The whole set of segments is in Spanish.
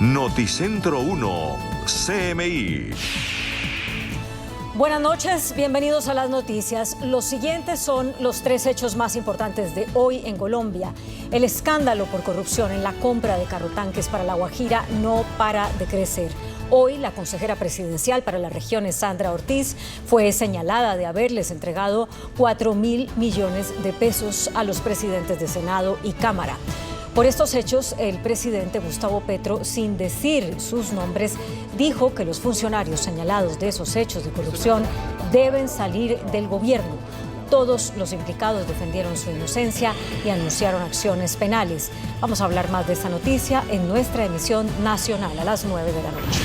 Noticentro 1, CMI. Buenas noches, bienvenidos a las noticias. Los siguientes son los 3 hechos más importantes de hoy en Colombia. El escándalo por corrupción en la compra de carrotanques para La Guajira no para de crecer. Hoy, la consejera presidencial para las regiones, Sandra Ortiz, fue señalada de haberles entregado 4.000 millones de pesos a los presidentes de Senado y Cámara. Por estos hechos, el presidente Gustavo Petro, sin decir sus nombres, dijo que los funcionarios señalados de esos hechos de corrupción deben salir del gobierno. Todos los implicados defendieron su inocencia y anunciaron acciones penales. Vamos a hablar más de esta noticia en nuestra emisión nacional a las 9 de la noche.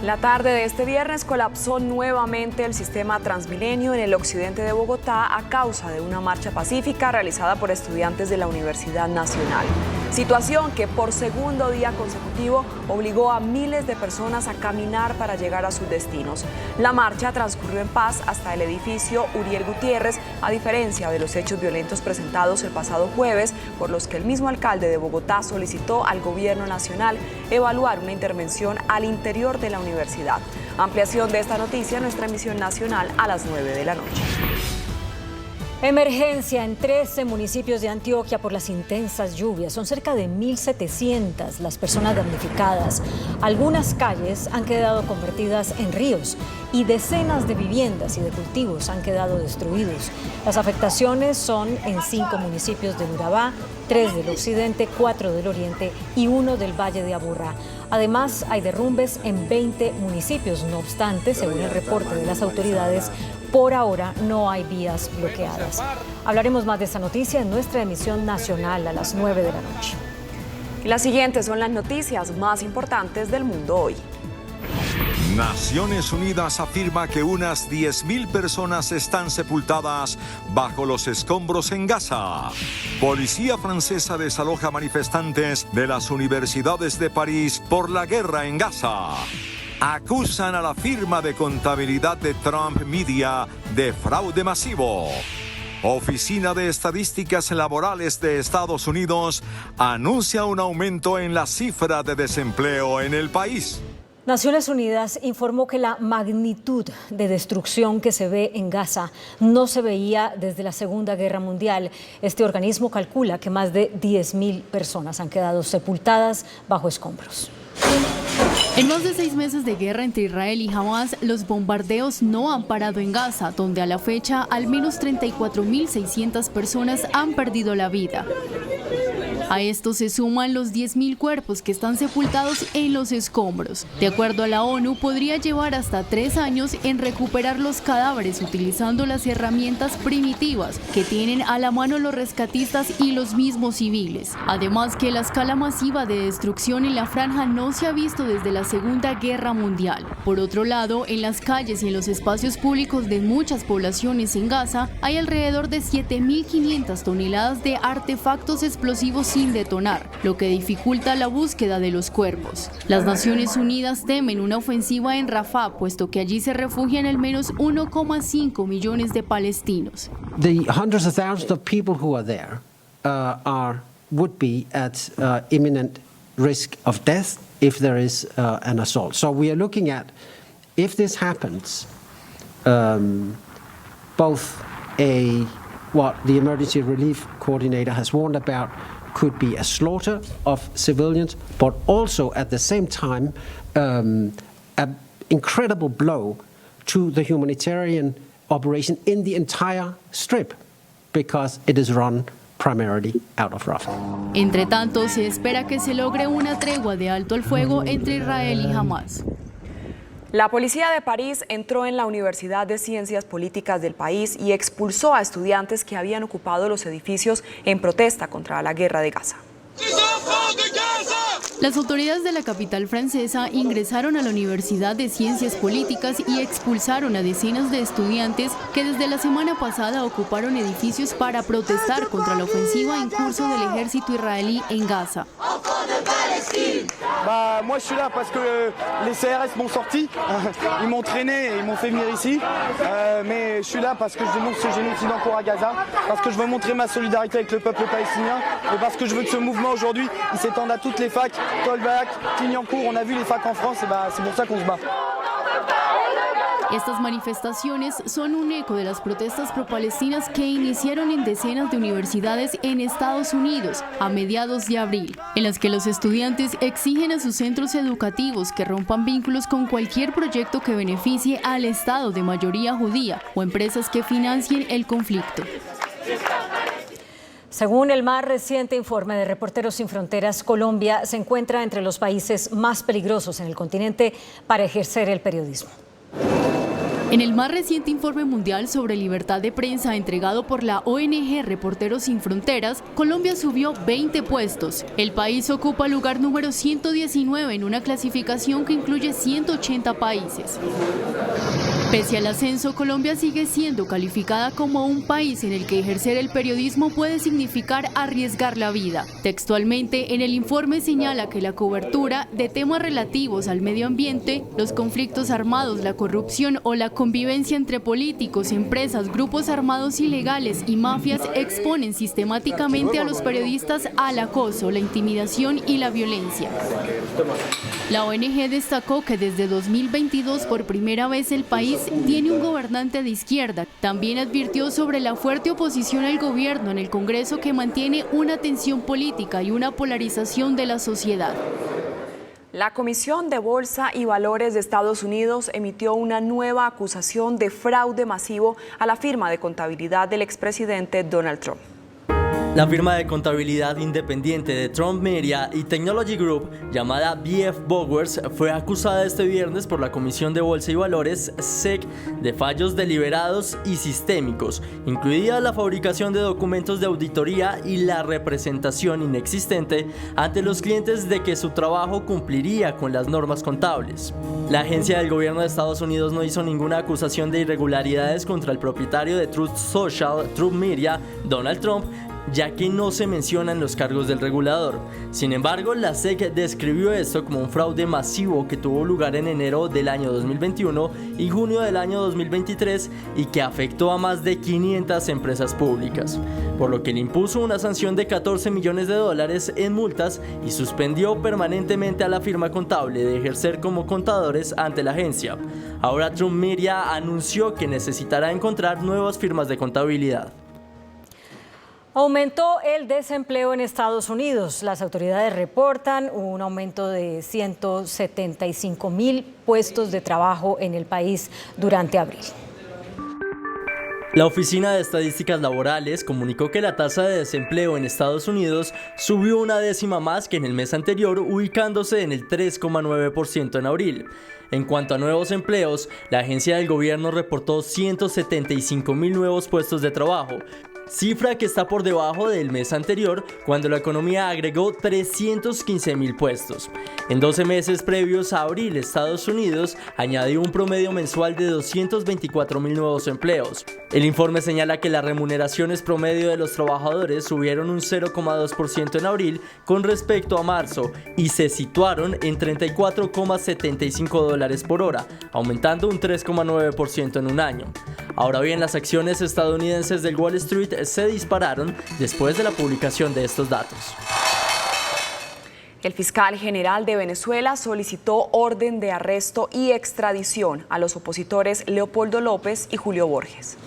La tarde de este viernes colapsó nuevamente el sistema Transmilenio en el occidente de Bogotá a causa de una marcha pacífica realizada por estudiantes de la Universidad Nacional. Situación que por segundo día consecutivo obligó a miles de personas a caminar para llegar a sus destinos. La marcha transcurrió en paz hasta el edificio Uriel Gutiérrez, a diferencia de los hechos violentos presentados el pasado jueves, por los que el mismo alcalde de Bogotá solicitó al gobierno nacional evaluar una intervención al interior de la universidad. Ampliación de esta noticia en nuestra emisión nacional a las 9 de la noche. Emergencia en 13 municipios de Antioquia por las intensas lluvias. Son cerca de 1.700 las personas damnificadas. Algunas calles han quedado convertidas en ríos y decenas de viviendas y de cultivos han quedado destruidos. Las afectaciones son en 5 municipios de Urabá, 3 del occidente, 4 del oriente y 1 del Valle de Aburrá. Además, hay derrumbes en 20 municipios. No obstante, según el reporte de las autoridades, por ahora no hay vías bloqueadas. Hablaremos más de esta noticia en nuestra emisión nacional a las 9 de la noche. Y las siguientes son las noticias más importantes del mundo hoy. Naciones Unidas afirma que unas 10.000 personas están sepultadas bajo los escombros en Gaza. Policía francesa desaloja manifestantes de las universidades de París por la guerra en Gaza. Acusan a la firma de contabilidad de Trump Media de fraude masivo. Oficina de Estadísticas Laborales de Estados Unidos anuncia un aumento en la cifra de desempleo en el país. Naciones Unidas informó que la magnitud de destrucción que se ve en Gaza no se veía desde la Segunda Guerra Mundial. Este organismo calcula que más de 10.000 personas han quedado sepultadas bajo escombros. En más de 6 meses de guerra entre Israel y Hamas, los bombardeos no han parado en Gaza, donde a la fecha al menos 34.600 personas han perdido la vida. A esto se suman los 10.000 cuerpos que están sepultados en los escombros. De acuerdo a la ONU, podría llevar hasta 3 años en recuperar los cadáveres utilizando las herramientas primitivas que tienen a la mano los rescatistas y los mismos civiles. Además que la escala masiva de destrucción en la franja no se ha visto desde la Segunda Guerra Mundial. Por otro lado, en las calles y en los espacios públicos de muchas poblaciones en Gaza hay alrededor de 7.500 toneladas de artefactos explosivos sin detonar, lo que dificulta la búsqueda de los cuerpos. Las Naciones Unidas temen una ofensiva en Rafah, puesto que allí se refugian al menos 1,5 millones de palestinos. The hundreds of thousands of people who are there would be at imminent risk of death if there is an assault. So we are looking at, if this happens, both what the Emergency Relief Coordinator has warned about could be a slaughter of civilians, but also at the same time an incredible blow to the humanitarian operation in the entire strip, because it is run primarily out of Rafah. Entre tanto, se espera que se logre una tregua de alto el fuego entre Israel y Hamas. La policía de París entró en la Universidad de Ciencias Políticas del país y expulsó a estudiantes que habían ocupado los edificios en protesta contra la guerra de Gaza. Las autoridades de la capital francesa ingresaron a la Universidad de Ciencias Políticas y expulsaron a decenas de estudiantes que desde la semana pasada ocuparon edificios para protestar contra la ofensiva en curso del ejército israelí en Gaza. Moi, je suis là parce que les CRS m'ont sorti, ils m'ont traîné et ils m'ont fait venir ici. Mais je suis là parce que je dénonce ce génocide en cours à Gaza, parce que je veux montrer ma solidarité avec le peuple palestinien et parce que je veux que ce mouvement aujourd'hui, il s'étende à toutes les facs, Tolbach, Clignancourt, on a vu les facs en France et c'est pour ça qu'on se bat. Estas manifestaciones son un eco de las protestas pro-palestinas que iniciaron en decenas de universidades en Estados Unidos a mediados de abril, en las que los estudiantes exigen a sus centros educativos que rompan vínculos con cualquier proyecto que beneficie al Estado de mayoría judía o empresas que financien el conflicto. Según el más reciente informe de Reporteros Sin Fronteras, Colombia se encuentra entre los países más peligrosos en el continente para ejercer el periodismo. En el más reciente informe mundial sobre libertad de prensa entregado por la ONG Reporteros Sin Fronteras, Colombia subió 20 puestos. El país ocupa el lugar número 119 en una clasificación que incluye 180 países. Pese al ascenso, Colombia sigue siendo calificada como un país en el que ejercer el periodismo puede significar arriesgar la vida. Textualmente, en el informe señala que la cobertura de temas relativos al medio ambiente, los conflictos armados, la corrupción o la convivencia entre políticos, empresas, grupos armados ilegales y mafias exponen sistemáticamente a los periodistas al acoso, la intimidación y la violencia. La ONG destacó que desde 2022 por primera vez el país tiene un gobernante de izquierda. También advirtió sobre la fuerte oposición al gobierno en el Congreso que mantiene una tensión política y una polarización de la sociedad. La Comisión de Bolsa y Valores de Estados Unidos emitió una nueva acusación de fraude masivo a la firma de contabilidad del expresidente Donald Trump. La firma de contabilidad independiente de Trump Media y Technology Group, llamada BF Bowers, fue acusada este viernes por la Comisión de Bolsa y Valores, SEC, de fallos deliberados y sistémicos, incluida la fabricación de documentos de auditoría y la representación inexistente ante los clientes de que su trabajo cumpliría con las normas contables. La agencia del gobierno de Estados Unidos no hizo ninguna acusación de irregularidades contra el propietario de Truth Social, Trump Media, Donald Trump, ya que no se mencionan los cargos del regulador. Sin embargo, la SEC describió esto como un fraude masivo que tuvo lugar en enero del año 2021 y junio del año 2023 y que afectó a más de 500 empresas públicas, por lo que le impuso una sanción de $14 millones en multas y suspendió permanentemente a la firma contable de ejercer como contadores ante la agencia. Ahora Trump Media anunció que necesitará encontrar nuevas firmas de contabilidad. Aumentó el desempleo en Estados Unidos. Las autoridades reportan un aumento de 175,000 puestos de trabajo en el país durante abril. La Oficina de Estadísticas Laborales comunicó que la tasa de desempleo en Estados Unidos subió una décima más que en el mes anterior, ubicándose en el 3,9% en abril. En cuanto a nuevos empleos, la agencia del gobierno reportó 175,000 nuevos puestos de trabajo, cifra que está por debajo del mes anterior, cuando la economía agregó 315,000 puestos. En 12 meses previos a abril, Estados Unidos añadió un promedio mensual de 224,000 nuevos empleos. El informe señala que las remuneraciones promedio de los trabajadores subieron un 0,2% en abril con respecto a marzo y se situaron en $34,75 por hora, aumentando un 3,9% en un año. Ahora bien, las acciones estadounidenses del Wall Street se dispararon después de la publicación de estos datos. El fiscal general de Venezuela solicitó orden de arresto y extradición a los opositores Leopoldo López y Julio Borges.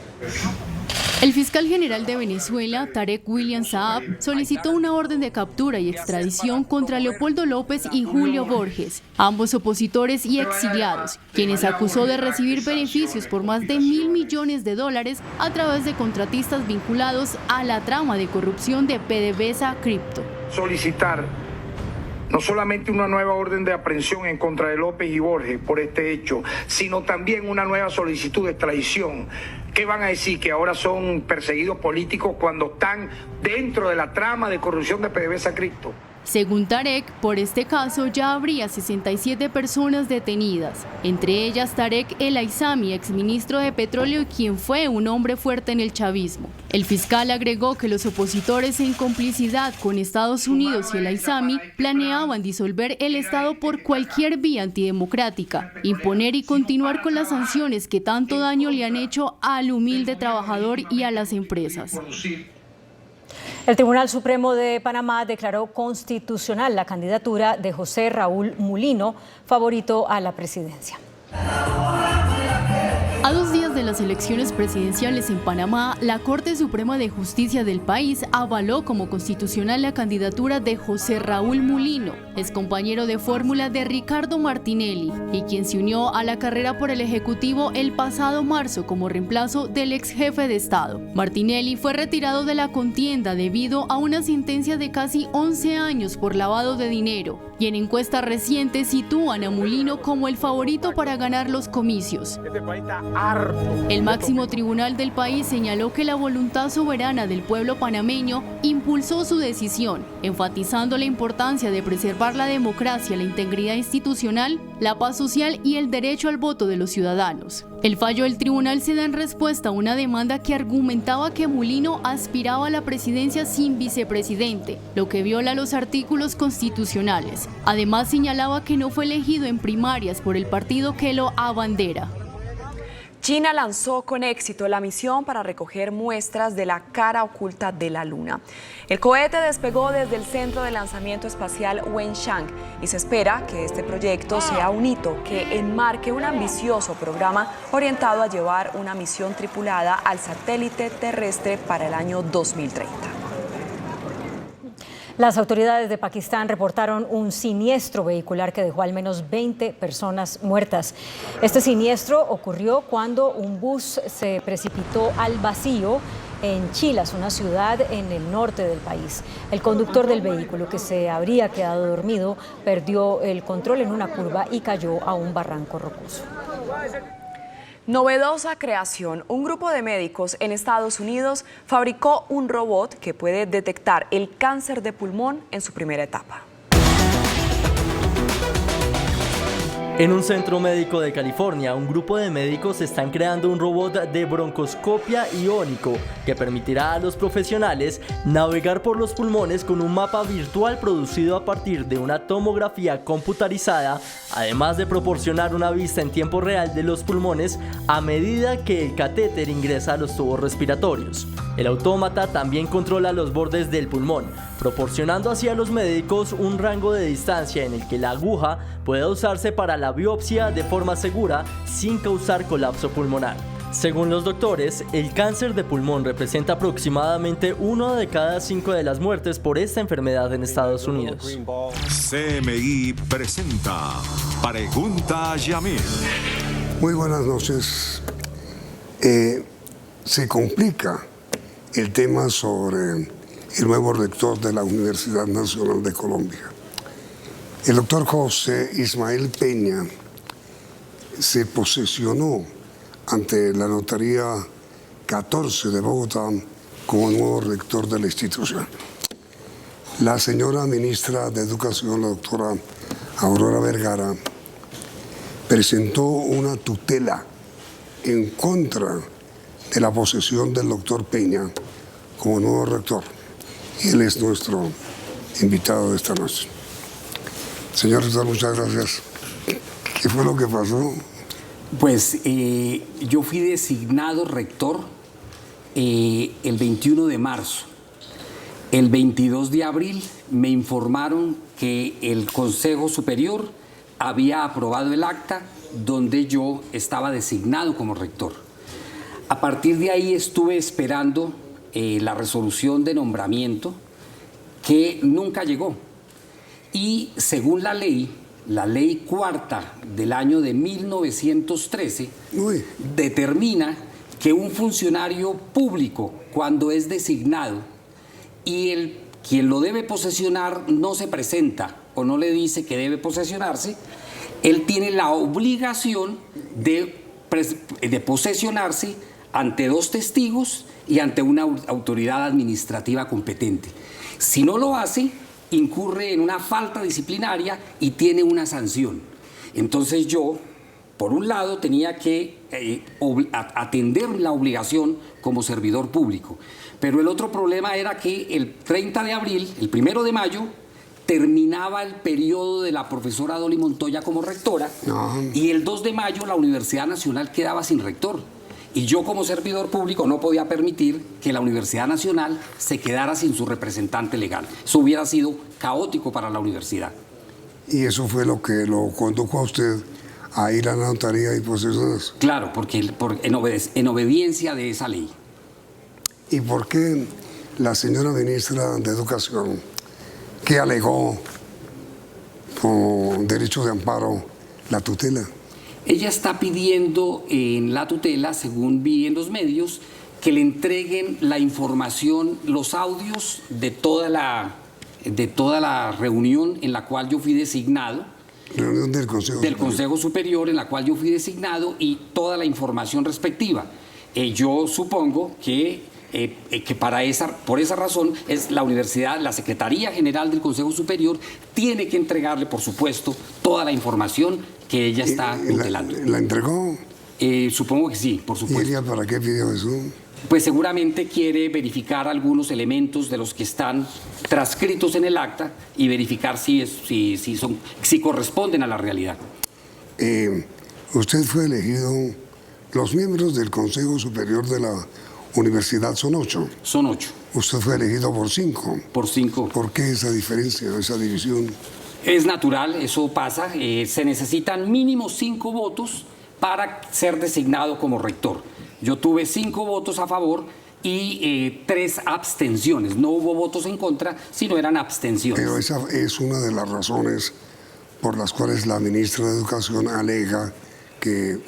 El fiscal general de Venezuela, Tarek William Saab, solicitó una orden de captura y extradición contra Leopoldo López y Julio Borges, ambos opositores y exiliados, quienes acusó de recibir beneficios por más de $1.000 millones a través de contratistas vinculados a la trama de corrupción de PDVSA Crypto. Solicitar no solamente una nueva orden de aprehensión en contra de López y Borges por este hecho, sino también una nueva solicitud de extradición ¿Qué van a decir? ¿Que ahora son perseguidos políticos cuando están dentro de la trama de corrupción de PDVSA Cripto? Según Tarek, por este caso ya habría 67 personas detenidas, entre ellas Tarek El Aizami, exministro de Petróleo y quien fue un hombre fuerte en el chavismo. El fiscal agregó que los opositores en complicidad con Estados Unidos y El Aizami planeaban disolver el Estado por cualquier vía antidemocrática, imponer y continuar con las sanciones que tanto daño le han hecho al humilde trabajador y a las empresas. El Tribunal Supremo de Panamá declaró constitucional la candidatura de José Raúl Mulino, favorito a la presidencia. A 2 días de las elecciones presidenciales en Panamá, la Corte Suprema de Justicia del país avaló como constitucional la candidatura de José Raúl Mulino, excompañero de fórmula de Ricardo Martinelli, y quien se unió a la carrera por el Ejecutivo el pasado marzo como reemplazo del ex jefe de Estado. Martinelli fue retirado de la contienda debido a una sentencia de casi 11 años por lavado de dinero, y en encuestas recientes sitúan a Mulino como el favorito para ganar los comicios. El máximo tribunal del país señaló que la voluntad soberana del pueblo panameño impulsó su decisión, enfatizando la importancia de preservar la democracia, la integridad institucional, la paz social y el derecho al voto de los ciudadanos. El fallo del tribunal se da en respuesta a una demanda que argumentaba que Mulino aspiraba a la presidencia sin vicepresidente, lo que viola los artículos constitucionales. Además, señalaba que no fue elegido en primarias por el partido que lo abandera. China lanzó con éxito la misión para recoger muestras de la cara oculta de la Luna. El cohete despegó desde el Centro de Lanzamiento Espacial Wenchang y se espera que este proyecto sea un hito que enmarque un ambicioso programa orientado a llevar una misión tripulada al satélite terrestre para el año 2030. Las autoridades de Pakistán reportaron un siniestro vehicular que dejó al menos 20 personas muertas. Este siniestro ocurrió cuando un bus se precipitó al vacío en Chilas, una ciudad en el norte del país. El conductor del vehículo, que se habría quedado dormido, perdió el control en una curva y cayó a un barranco rocoso. Novedosa creación. Un grupo de médicos en Estados Unidos fabricó un robot que puede detectar el cáncer de pulmón en su primera etapa. En un centro médico de California, un grupo de médicos están creando un robot de broncoscopia iónico que permitirá a los profesionales navegar por los pulmones con un mapa virtual producido a partir de una tomografía computarizada, además de proporcionar una vista en tiempo real de los pulmones a medida que el catéter ingresa a los tubos respiratorios. El autómata también controla los bordes del pulmón, proporcionando así a los médicos un rango de distancia en el que la aguja pueda usarse para la biopsia de forma segura sin causar colapso pulmonar. Según los doctores, el cáncer de pulmón representa aproximadamente 1 de cada 5 de las muertes por esta enfermedad en Estados Unidos. CMI presenta Pregunta a Yamil. Muy buenas noches. Se complica el tema sobre el nuevo rector de la Universidad Nacional de Colombia. El doctor José Ismael Peña se posesionó ante la Notaría 14 de Bogotá como nuevo rector de la institución. La señora ministra de Educación, la doctora Aurora Vergara, presentó una tutela en contra de la posesión del doctor Peña como nuevo rector. Y él es nuestro invitado de esta noche. Señor rector, muchas gracias. ¿Qué fue lo que pasó? Pues yo fui designado rector el 21 de marzo. El 22 de abril me informaron que el Consejo Superior había aprobado el acta donde yo estaba designado como rector. A partir de ahí estuve esperando la resolución de nombramiento que nunca llegó. Y según la ley cuarta del año de 1913, determina que un funcionario público, cuando es designado y quien lo debe posesionar no se presenta o no le dice que debe posesionarse, él tiene la obligación de posesionarse ante 2 testigos y ante una autoridad administrativa competente. Si no lo hace, incurre en una falta disciplinaria y tiene una sanción. Entonces yo, por un lado, tenía que atender la obligación como servidor público, pero el otro problema era que el 30 de abril, el 1 de mayo, terminaba el periodo de la profesora Dolly Montoya como rectora, y el 2 de mayo la Universidad Nacional quedaba sin rector. Y yo como servidor público no podía permitir que la Universidad Nacional se quedara sin su representante legal. Eso hubiera sido caótico para la universidad. ¿Y eso fue lo que lo condujo a usted a ir a la notaría y posesiones? Claro, porque en obediencia de esa ley. ¿Y por qué la señora ministra de Educación, que alegó con derecho de amparo la tutela? Ella está pidiendo en la tutela, según vi en los medios, que le entreguen la información, los audios de toda la reunión en la cual yo fui designado. Reunión del Consejo Superior en la cual yo fui designado, y toda la información respectiva. Yo supongo que por esa razón es la universidad, la Secretaría General del Consejo Superior tiene que entregarle, por supuesto, toda la información que ella está tutelando. ¿La entregó? Supongo que sí, por supuesto. ¿Y ella para qué pidió eso? Pues seguramente quiere verificar algunos elementos de los que están transcritos en el acta y verificar si corresponden a la realidad. Usted fue elegido, los miembros del Consejo Superior de la Universidad son 8. Son 8. Usted fue elegido por 5. Por 5. ¿Por qué esa diferencia, esa división? Es natural, eso pasa. Se necesitan mínimo 5 votos para ser designado como rector. Yo tuve 5 votos a favor y 3 abstenciones. No hubo votos en contra, sino eran abstenciones. Pero esa es una de las razones por las cuales la ministra de Educación alega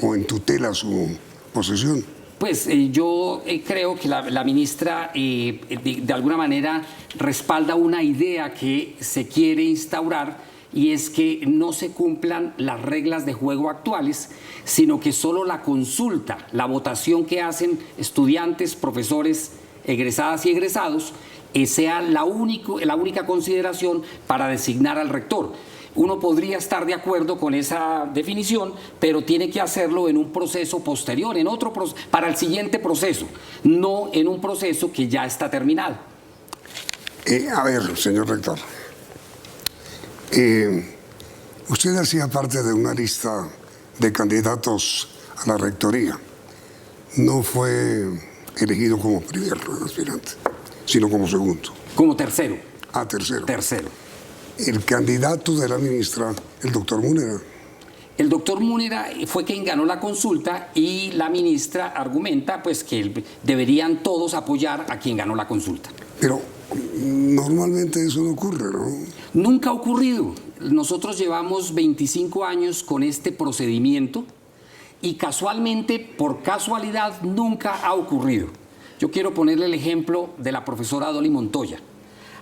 o entutela su posesión. Pues yo creo que la ministra de alguna manera respalda una idea que se quiere instaurar, y es que no se cumplan las reglas de juego actuales, sino que solo la consulta, la votación que hacen estudiantes, profesores, egresadas y egresados, sea la única consideración para designar al rector. Uno podría estar de acuerdo con esa definición, pero tiene que hacerlo en un proceso posterior, para el siguiente proceso, no en un proceso que ya está terminado. A ver, señor rector, usted hacía parte de una lista de candidatos a la rectoría. No fue elegido como primer aspirante, sino como segundo. Como tercero. Ah, tercero. Tercero. El candidato de la ministra, el doctor Múnera. El doctor Múnera fue quien ganó la consulta, y la ministra argumenta pues que deberían todos apoyar a quien ganó la consulta. Pero normalmente eso no ocurre, ¿no? Nunca ha ocurrido. Nosotros llevamos 25 años con este procedimiento y casualmente, por casualidad, nunca ha ocurrido. Yo quiero ponerle el ejemplo de la profesora Dolly Montoya.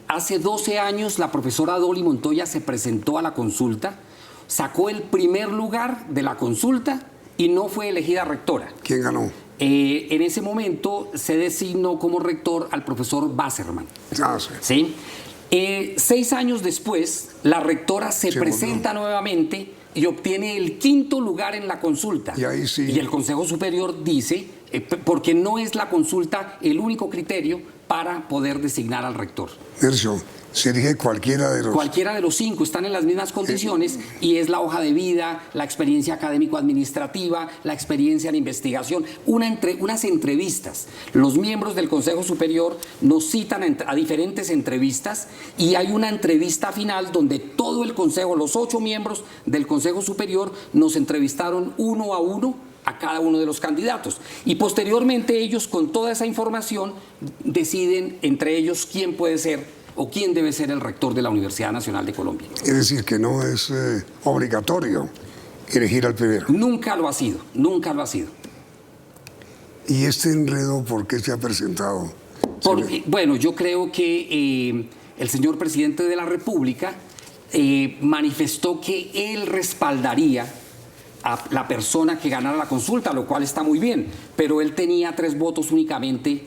Hace 12 años la profesora Dolly Montoya se presentó a la consulta, sacó el primer lugar de la consulta y no fue elegida rectora. ¿Quién ganó? En ese momento se designó como rector al profesor Wasserman. Ah, sí. ¿Sí? 6 años después, la rectora se presenta nuevamente y obtiene el 5º lugar en la consulta. Y ahí sí. Y el Consejo Superior dice, porque no es la consulta el único criterio para poder designar al rector. Nercio, se elige cualquiera de los... Cualquiera de los 5 están en las mismas condiciones, y es la hoja de vida, la experiencia académico-administrativa, la experiencia en investigación, unas entrevistas. Los miembros del Consejo Superior nos citan a diferentes entrevistas, y hay una entrevista final donde todo el Consejo, los 8 miembros del Consejo Superior, nos entrevistaron uno a uno a cada uno de los candidatos, y posteriormente ellos, con toda esa información, deciden entre ellos quién puede ser o quién debe ser el rector de la Universidad Nacional de Colombia. Es decir, que no es obligatorio elegir al primero. Nunca lo ha sido, nunca lo ha sido. ¿Y este enredo por qué se ha presentado? Bueno, yo creo que el señor presidente de la República manifestó que él respaldaría a la persona que ganara la consulta, lo cual está muy bien, pero él tenía 3 votos únicamente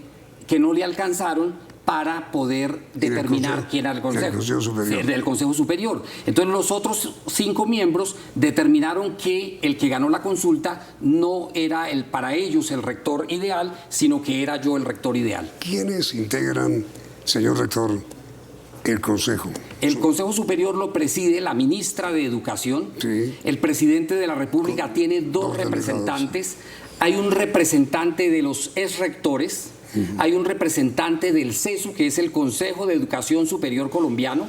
que no le alcanzaron para poder determinar quién era el Consejo Superior. Del Consejo Superior. Entonces los otros 5 miembros determinaron que el que ganó la consulta no era para ellos el rector ideal, sino que era yo el rector ideal. ¿Quiénes integran, señor rector, el Consejo? El Consejo Superior lo preside la ministra de Educación. Sí. El presidente de la República tiene 2 representantes. Hay un representante de los exrectores. Hay un representante del CESU, que es el Consejo de Educación Superior Colombiano.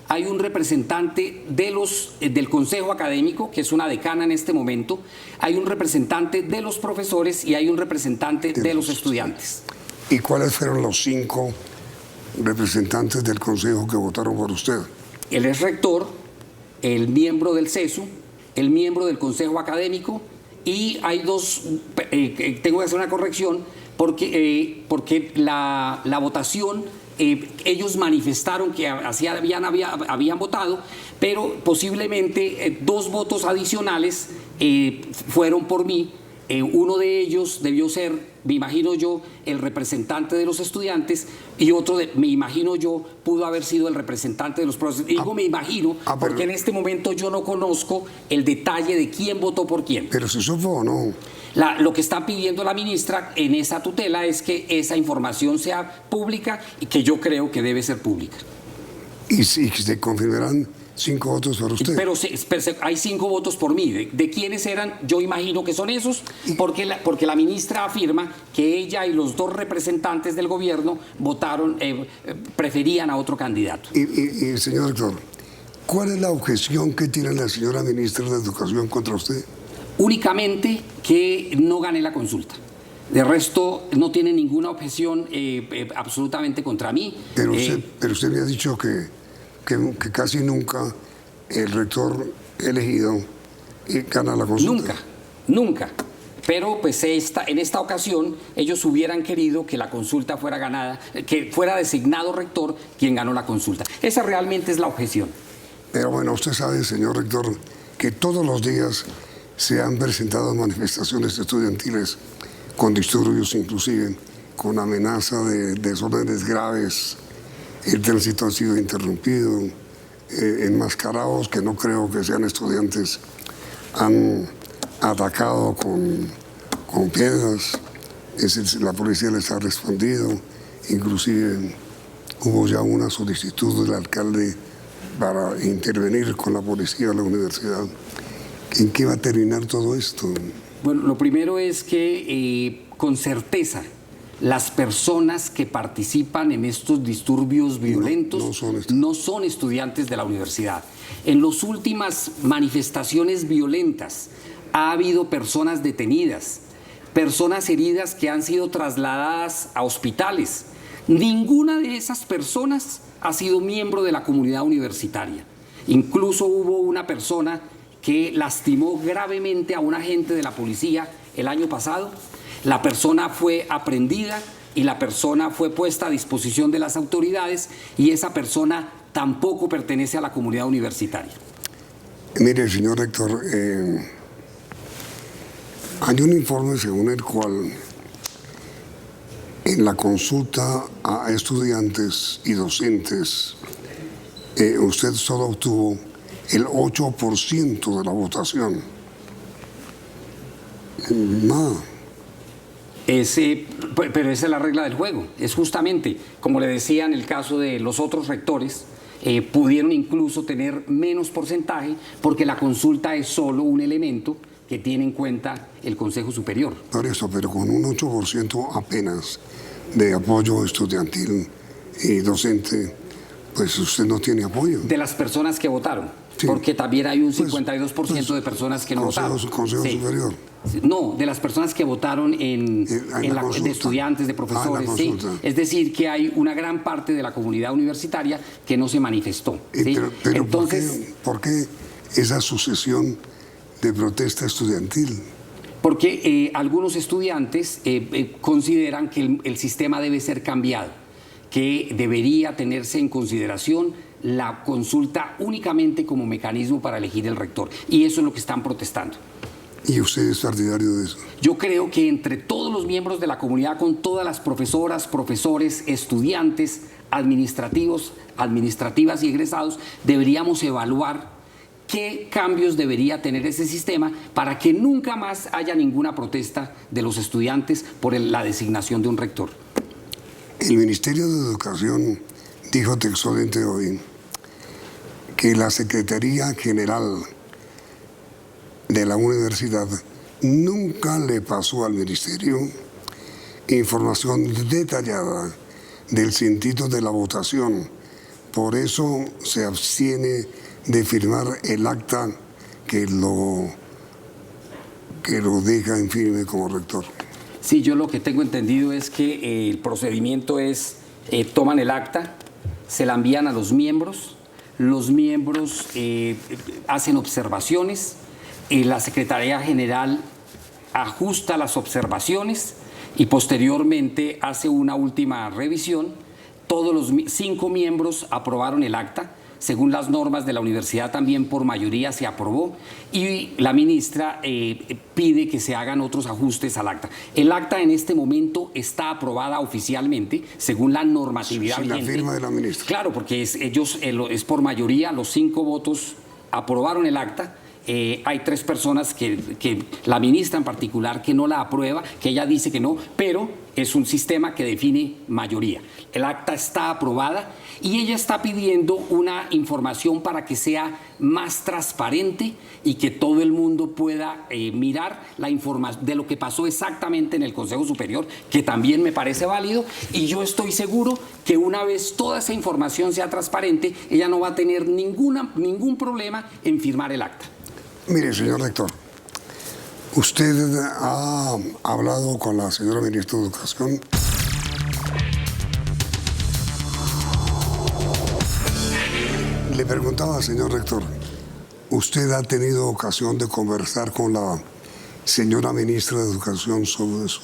Hay un representante del Consejo Académico, que es una decana en este momento. Hay un representante de los profesores y hay un representante de los estudiantes. ¿Y cuáles fueron los 5 representantes del Consejo que votaron por usted? El exrector, el miembro del CESU, el miembro del Consejo Académico, y hay 2, tengo que hacer una corrección, porque la votación, ellos manifestaron que habían votado, pero posiblemente 2 votos adicionales fueron por mí. Uno de ellos debió ser, me imagino yo, el representante de los estudiantes, y otro, me imagino yo, pudo haber sido el representante de los profesores. Digo me imagino, porque en este momento yo no conozco el detalle de quién votó por quién. Pero se supo o no. Lo que está pidiendo la ministra en esa tutela es que esa información sea pública, y que yo creo que debe ser pública. ¿Y si se confirmarán 5 votos por usted? Pero hay 5 votos por mí. ¿De quiénes eran? Yo imagino que son esos, porque la ministra afirma que ella y los 2 representantes del gobierno votaron, preferían a otro candidato. Y señor rector, ¿cuál es la objeción que tiene la señora ministra de Educación contra usted? Únicamente que no gané la consulta. De resto, no tiene ninguna objeción absolutamente contra mí. Pero usted me ha dicho que casi nunca el rector elegido gana la consulta. Nunca. Pero pues en esta ocasión ellos hubieran querido que la consulta fuera ganada, que fuera designado rector quien ganó la consulta. Esa realmente es la objeción. Pero bueno, usted sabe, señor rector, que todos los días se han presentado manifestaciones estudiantiles con disturbios, inclusive con amenaza de desórdenes graves. El tránsito ha sido interrumpido, enmascarados que no creo que sean estudiantes han atacado con piedras. La policía les ha respondido, inclusive hubo ya una solicitud del alcalde para intervenir con la policía de la universidad. ¿En qué va a terminar todo esto? Bueno, lo primero es que con certeza las personas que participan en estos disturbios violentos no son estudiantes de la universidad. En las últimas manifestaciones violentas ha habido personas detenidas, personas heridas que han sido trasladadas a hospitales. Ninguna de esas personas ha sido miembro de la comunidad universitaria. Incluso hubo una persona que lastimó gravemente a un agente de la policía el año pasado. La persona fue aprehendida y la persona fue puesta a disposición de las autoridades, y esa persona tampoco pertenece a la comunidad universitaria. Mire, señor rector, hay un informe según el cual en la consulta a estudiantes y docentes usted solo obtuvo el 8% de la votación. Nada. Pero esa es la regla del juego. Es justamente, como le decía en el caso de los otros rectores, pudieron incluso tener menos porcentaje porque la consulta es solo un elemento que tiene en cuenta el Consejo Superior. Por eso, pero con un 8% apenas de apoyo estudiantil y docente, pues usted no tiene apoyo. De las personas que votaron. Sí. Porque también hay un 52% de personas que no votaron. Consejo Superior. No, de las personas que votaron de estudiantes, de profesores. Sí. Es decir, que hay una gran parte de la comunidad universitaria que no se manifestó. ¿Sí? Pero entonces, ¿por qué esa sucesión de protesta estudiantil? Porque algunos estudiantes consideran que el sistema debe ser cambiado, que debería tenerse en consideración la consulta únicamente como mecanismo para elegir el rector. Y eso es lo que están protestando. ¿Y usted es partidario de eso? Yo creo que entre todos los miembros de la comunidad, con todas las profesoras, profesores, estudiantes, administrativas y egresados, deberíamos evaluar qué cambios debería tener ese sistema para que nunca más haya ninguna protesta de los estudiantes por la designación de un rector. El Ministerio de Educación dijo textualmente hoy que la Secretaría General de la universidad nunca le pasó al Ministerio información detallada del sentido de la votación. Por eso se abstiene de firmar el acta que lo deja en firme como rector. Sí, yo lo que tengo entendido es que el procedimiento es, toman el acta, se la envían a los miembros hacen observaciones, la Secretaría General ajusta las observaciones y posteriormente hace una última revisión. Todos los 5 miembros aprobaron el acta. Según las normas de la universidad, también por mayoría se aprobó y la ministra pide que se hagan otros ajustes al acta. El acta en este momento está aprobada oficialmente, según la normatividad vigente. Sin la firma de la ministra. Claro, porque es por mayoría, los 5 votos aprobaron el acta. Hay 3 personas que la ministra en particular, que no la aprueba, que ella dice que no, pero es un sistema que define mayoría. El acta está aprobada y ella está pidiendo una información para que sea más transparente y que todo el mundo pueda mirar la información de lo que pasó exactamente en el Consejo Superior, que también me parece válido, y yo estoy seguro que una vez toda esa información sea transparente, ella no va a tener ningún problema en firmar el acta. Mire, señor rector, usted ha hablado con la señora ministra de Educación. Le preguntaba, señor rector, ¿usted ha tenido ocasión de conversar con la señora ministra de Educación sobre su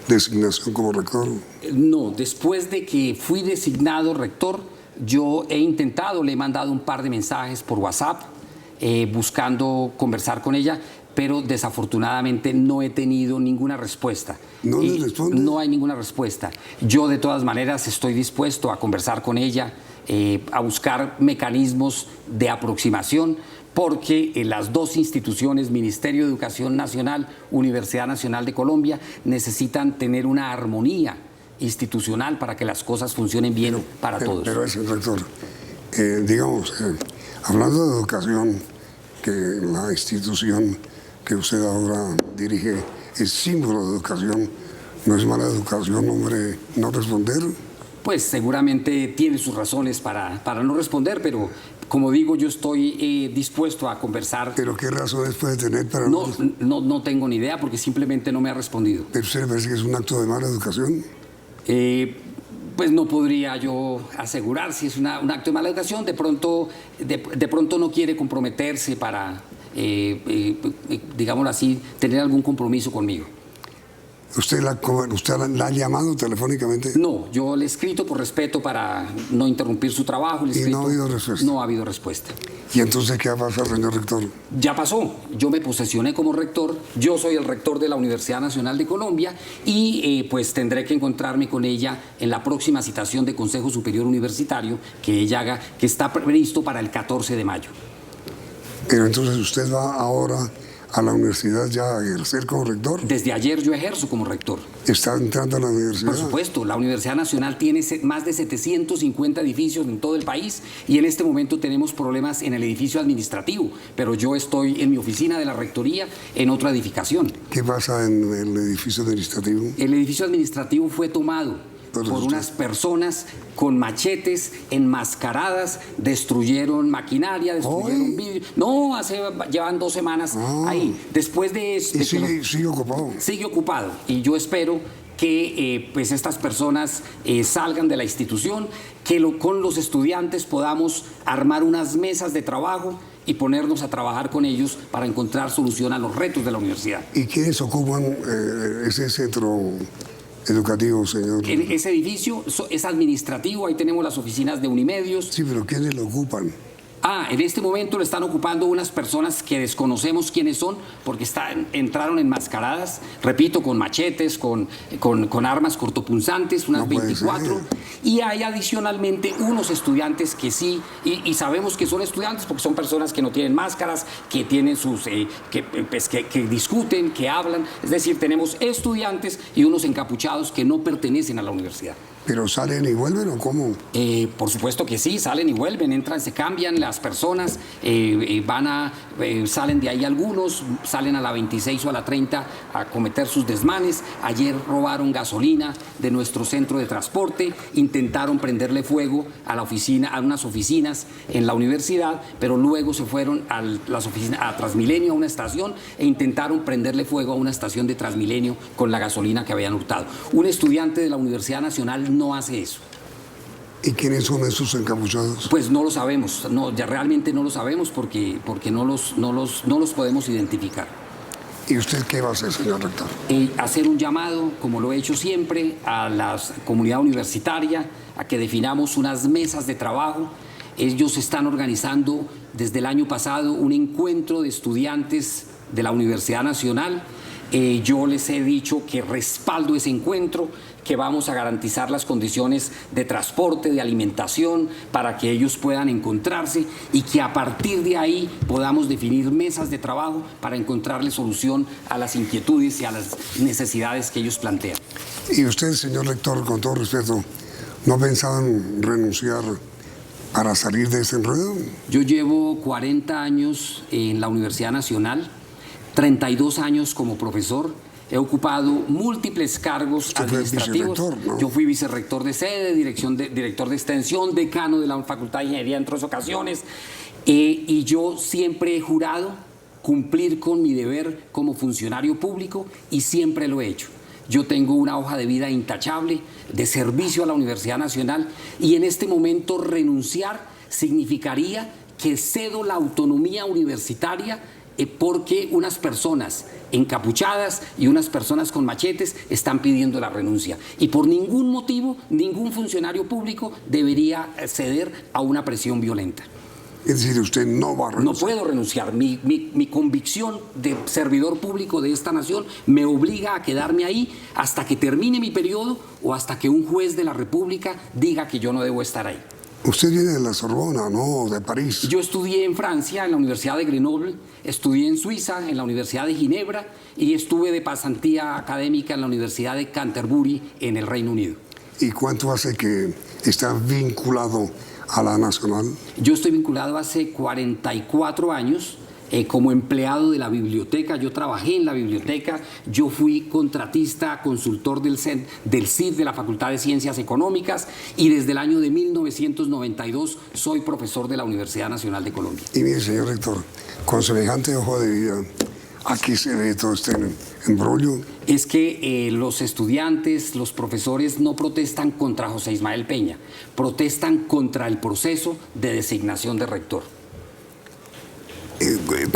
designación como rector? No, después de que fui designado rector, yo he intentado, le he mandado un par de mensajes por WhatsApp, buscando conversar con ella, pero desafortunadamente no he tenido ninguna respuesta. ¿No le responde? No hay ninguna respuesta. Yo de todas maneras estoy dispuesto a conversar con ella, a buscar mecanismos de aproximación, porque las 2 instituciones, Ministerio de Educación Nacional, Universidad Nacional de Colombia, necesitan tener una armonía institucional para que las cosas funcionen bien para todos. Pero es el rector, digamos, hablando de educación, que la institución que usted ahora dirige es símbolo de educación, ¿no es mala educación, hombre, no responder? Pues seguramente tiene sus razones para no responder, pero como digo, yo estoy dispuesto a conversar. ¿Pero qué razones puede tener para no tengo ni idea, porque simplemente no me ha respondido. ¿Pero usted le parece que es un acto de mala educación? Pues no podría yo asegurar si es un acto de mala educación. De pronto no quiere comprometerse para, digámoslo así, tener algún compromiso conmigo. ¿Usted la ha llamado telefónicamente? No, yo le he escrito por respeto para no interrumpir su trabajo. ¿Y no ha habido respuesta? No ha habido respuesta. ¿Y entonces qué va a pasar, señor rector? Ya pasó. Yo me posesioné como rector. Yo soy el rector de la Universidad Nacional de Colombia y pues tendré que encontrarme con ella en la próxima citación de Consejo Superior Universitario que ella haga, que está previsto para el 14 de mayo. Pero entonces usted va ahora a la universidad ya a ejercer como rector. Desde ayer yo ejerzo como rector. ¿Está entrando a la universidad? Por supuesto, la Universidad Nacional tiene más de 750 edificios en todo el país y en este momento tenemos problemas en el edificio administrativo, pero yo estoy en mi oficina de la rectoría en otra edificación. ¿Qué pasa en el edificio administrativo? El edificio administrativo fue tomado por unas personas con machetes enmascaradas, destruyeron maquinaria, destruyeron vidrio. No, llevan 2 semanas ahí. Después de eso... ¿Y sigue ocupado? Sigue ocupado. Y yo espero que pues estas personas salgan de la institución, que con los estudiantes podamos armar unas mesas de trabajo y ponernos a trabajar con ellos para encontrar solución a los retos de la universidad. ¿Y quiénes ocupan ese centro educativo, señor? Ese edificio es administrativo, ahí tenemos las oficinas de Unimedios. Sí, pero ¿quiénes lo ocupan? En este momento lo están ocupando unas personas que desconocemos quiénes son, porque entraron enmascaradas, repito, con machetes, con armas cortopunzantes, unas 24, y hay adicionalmente unos estudiantes que sí, y sabemos que son estudiantes porque son personas que no tienen máscaras, que tienen que discuten, que hablan, es decir, tenemos estudiantes y unos encapuchados que no pertenecen a la universidad. ¿Pero salen y vuelven o cómo? Por supuesto que sí, salen y vuelven, entran, se cambian las personas, salen de ahí algunos, salen a la 26 o a la 30 a cometer sus desmanes. Ayer robaron gasolina de nuestro centro de transporte, intentaron prenderle fuego a la oficina, a unas oficinas en la universidad, pero luego se fueron a las oficinas, a Transmilenio, a una estación, e intentaron prenderle fuego a una estación de Transmilenio con la gasolina que habían hurtado. Un estudiante de la Universidad Nacional no hace eso. ¿Y quiénes son esos encapuchados? Pues no lo sabemos, ya realmente no lo sabemos porque no los podemos identificar. ¿Y usted qué va a hacer, señor rector? Hacer un llamado, como lo he hecho siempre, a la comunidad universitaria, a que definamos unas mesas de trabajo. Ellos están organizando desde el año pasado un encuentro de estudiantes de la Universidad Nacional. Yo les he dicho que respaldo ese encuentro, que vamos a garantizar las condiciones de transporte, de alimentación, para que ellos puedan encontrarse y que a partir de ahí podamos definir mesas de trabajo para encontrarle solución a las inquietudes y a las necesidades que ellos plantean. ¿Y usted, señor rector, con todo respeto, no ha pensado en renunciar para salir de este enredo? Yo llevo 40 años en la Universidad Nacional, 32 años como profesor. He ocupado múltiples cargos administrativos. ¿No? Yo fui vicerrector de sede, director de extensión, decano de la Facultad de Ingeniería en 3 ocasiones. Y yo siempre he jurado cumplir con mi deber como funcionario público y siempre lo he hecho. Yo tengo una hoja de vida intachable de servicio a la Universidad Nacional y en este momento renunciar significaría que cedo la autonomía universitaria porque unas personas encapuchadas y unas personas con machetes están pidiendo la renuncia. Y por ningún motivo, ningún funcionario público debería ceder a una presión violenta. Es decir, usted no va a renunciar. No puedo renunciar. Mi convicción de servidor público de esta nación me obliga a quedarme ahí hasta que termine mi periodo o hasta que un juez de la República diga que yo no debo estar ahí. Usted viene de la Sorbona, ¿no? De París. Yo estudié en Francia, en la Universidad de Grenoble, estudié en Suiza, en la Universidad de Ginebra, y estuve de pasantía académica en la Universidad de Canterbury, en el Reino Unido. ¿Y cuánto hace que está vinculado a la Nacional? Yo estoy vinculado hace 44 años. Como empleado de la biblioteca, yo trabajé en la biblioteca, yo fui contratista, consultor del CID de la Facultad de Ciencias Económicas y desde el año de 1992 soy profesor de la Universidad Nacional de Colombia. Y mire, señor rector, con semejante hoja de vida, aquí se ve todo este embrollo. Es que los estudiantes, los profesores no protestan contra José Ismael Peña, protestan contra el proceso de designación de rector.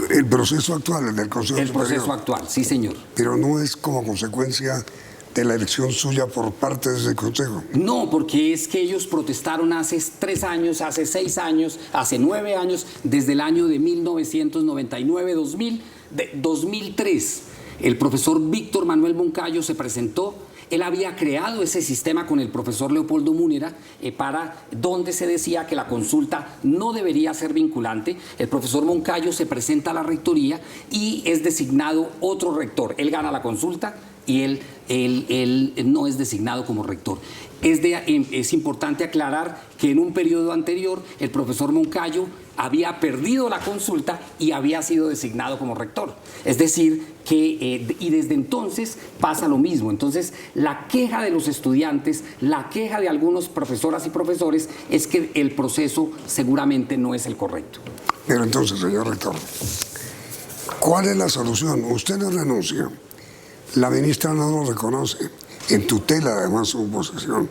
El proceso actual, el del Consejo Superior. El proceso actual, sí, señor. Pero no es como consecuencia de la elección suya por parte de ese Consejo. No, porque es que ellos protestaron hace 3 años, hace 6 años, hace 9 años, desde el año de 1999, 2003. El profesor Víctor Manuel Moncayo se presentó. Él había creado ese sistema con el profesor Leopoldo Múnera donde se decía que la consulta no debería ser vinculante. El profesor Moncayo se presenta a la rectoría y es designado otro rector. Él gana la consulta y él no es designado como rector. Es importante aclarar que en un periodo anterior el profesor Moncayo había perdido la consulta y había sido designado como rector. Es decir, y desde entonces pasa lo mismo. Entonces, la queja de los estudiantes, la queja de algunos profesoras y profesores es que el proceso seguramente no es el correcto. Pero entonces, señor rector, ¿cuál es la solución? Usted no renuncia, la ministra no lo reconoce, en tutela además su posesión.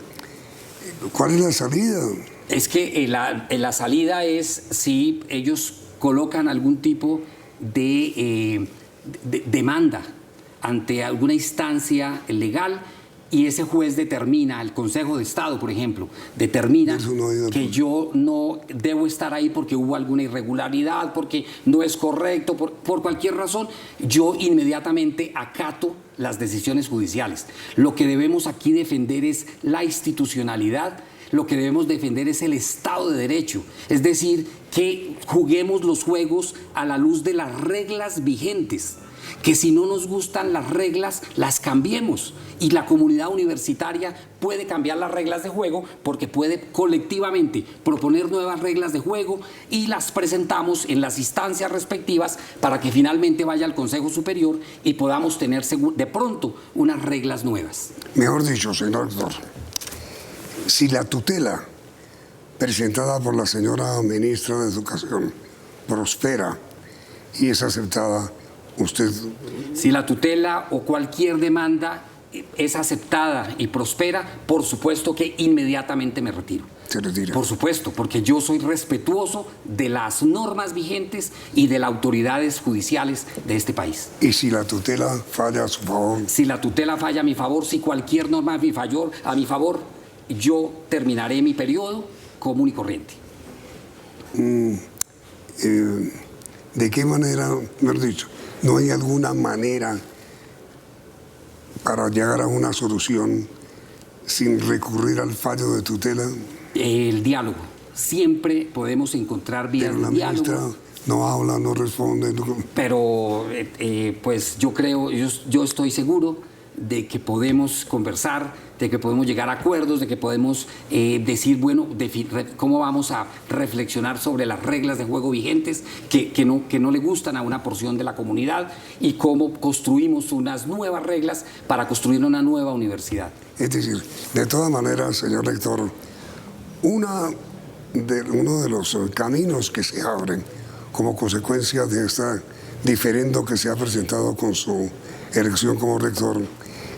¿Cuál es la salida? Es que la salida es si ellos colocan algún tipo de demanda ante alguna instancia legal y ese juez determina, el Consejo de Estado, por ejemplo, determina que yo no debo estar ahí porque hubo alguna irregularidad, porque no es correcto, por cualquier razón, yo inmediatamente acato las decisiones judiciales. Lo que debemos aquí defender es la institucionalidad, lo que debemos defender es el Estado de Derecho, es decir, que juguemos los juegos a la luz de las reglas vigentes, que si no nos gustan las reglas, las cambiemos. Y la comunidad universitaria puede cambiar las reglas de juego porque puede colectivamente proponer nuevas reglas de juego y las presentamos en las instancias respectivas para que finalmente vaya al Consejo Superior y podamos tener de pronto unas reglas nuevas. Mejor dicho, señor rector, si la tutela presentada por la señora ministra de Educación prospera y es aceptada, usted... Si la tutela o cualquier demanda es aceptada y prospera, por supuesto que inmediatamente me retiro. Se retira. Por supuesto, porque yo soy respetuoso de las normas vigentes y de las autoridades judiciales de este país. ¿Y si la tutela falla a su favor? Si la tutela falla a mi favor, si cualquier norma a mi favor, yo terminaré mi periodo común y corriente. ¿De qué manera, mejor dicho, no hay alguna manera para llegar a una solución sin recurrir al fallo de tutela? El diálogo. Siempre podemos encontrar vías de diálogo. Pero la ministra no habla, no responde. Pero pues yo creo, yo estoy seguro de que podemos conversar, de que podemos llegar a acuerdos, de que podemos decir, bueno, cómo vamos a reflexionar sobre las reglas de juego vigentes que no le gustan a una porción de la comunidad y cómo construimos unas nuevas reglas para construir una nueva universidad. Es decir, de todas maneras, señor rector, uno de los caminos que se abren como consecuencia de este diferendo que se ha presentado con su elección como rector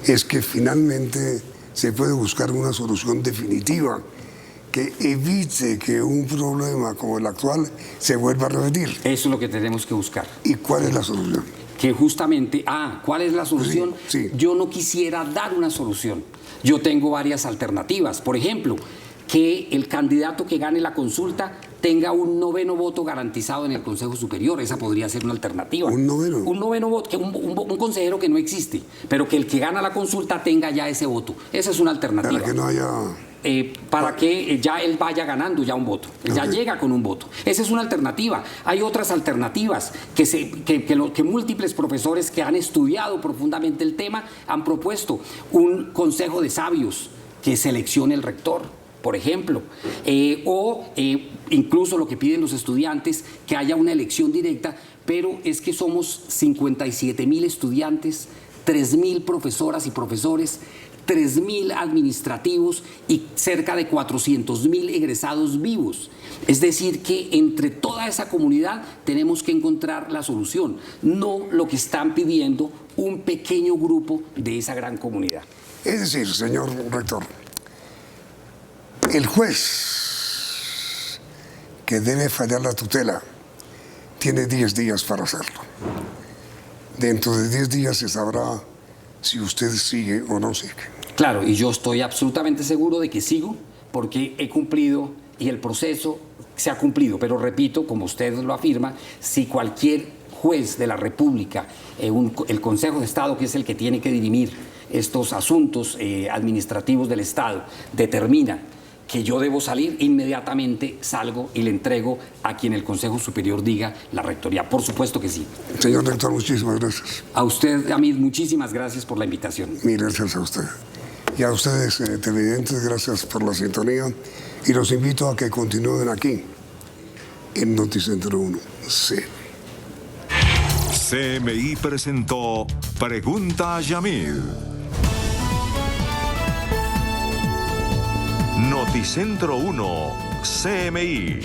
es que finalmente se puede buscar una solución definitiva que evite que un problema como el actual se vuelva a repetir. Eso es lo que tenemos que buscar. ¿Y cuál es la solución? Que justamente, ¿cuál es la solución? Sí. Yo no quisiera dar una solución. Yo tengo varias alternativas. Por ejemplo, que el candidato que gane la consulta tenga un 9º voto garantizado en el Consejo Superior. Esa podría ser una alternativa. ¿Un 9º? Un 9º voto, un consejero que no existe, pero que el que gana la consulta tenga ya ese voto. Esa es una alternativa. Para que no haya... para que ya él vaya ganando ya un voto, ya llega con un voto. Esa es una alternativa. Hay otras alternativas que múltiples profesores que han estudiado profundamente el tema han propuesto. Un consejo de sabios que seleccione el rector, por ejemplo, incluso lo que piden los estudiantes, que haya una elección directa, pero es que somos 57.000 estudiantes, 3.000 profesoras y profesores, 3.000 administrativos y cerca de 400.000 egresados vivos. Es decir, que entre toda esa comunidad tenemos que encontrar la solución, no lo que están pidiendo un pequeño grupo de esa gran comunidad. Es decir, señor rector, el juez que debe fallar la tutela tiene 10 días para hacerlo. Dentro de 10 días se sabrá si usted sigue o no sigue. Claro, y yo estoy absolutamente seguro de que sigo porque he cumplido y el proceso se ha cumplido. Pero repito, como usted lo afirma, si cualquier juez de la República, el Consejo de Estado, que es el que tiene que dirimir estos asuntos administrativos del Estado, determina que yo debo salir, inmediatamente salgo y le entrego a quien el Consejo Superior diga la rectoría. Por supuesto que sí. Señor rector, muchísimas gracias. A usted, a mí, muchísimas gracias por la invitación. Mil gracias a usted. Y a ustedes, televidentes, gracias por la sintonía. Y los invito a que continúen aquí, en Noticentro 1. Sí. CMI presentó Pregunta a Yamil. Noticentro 1, CMI.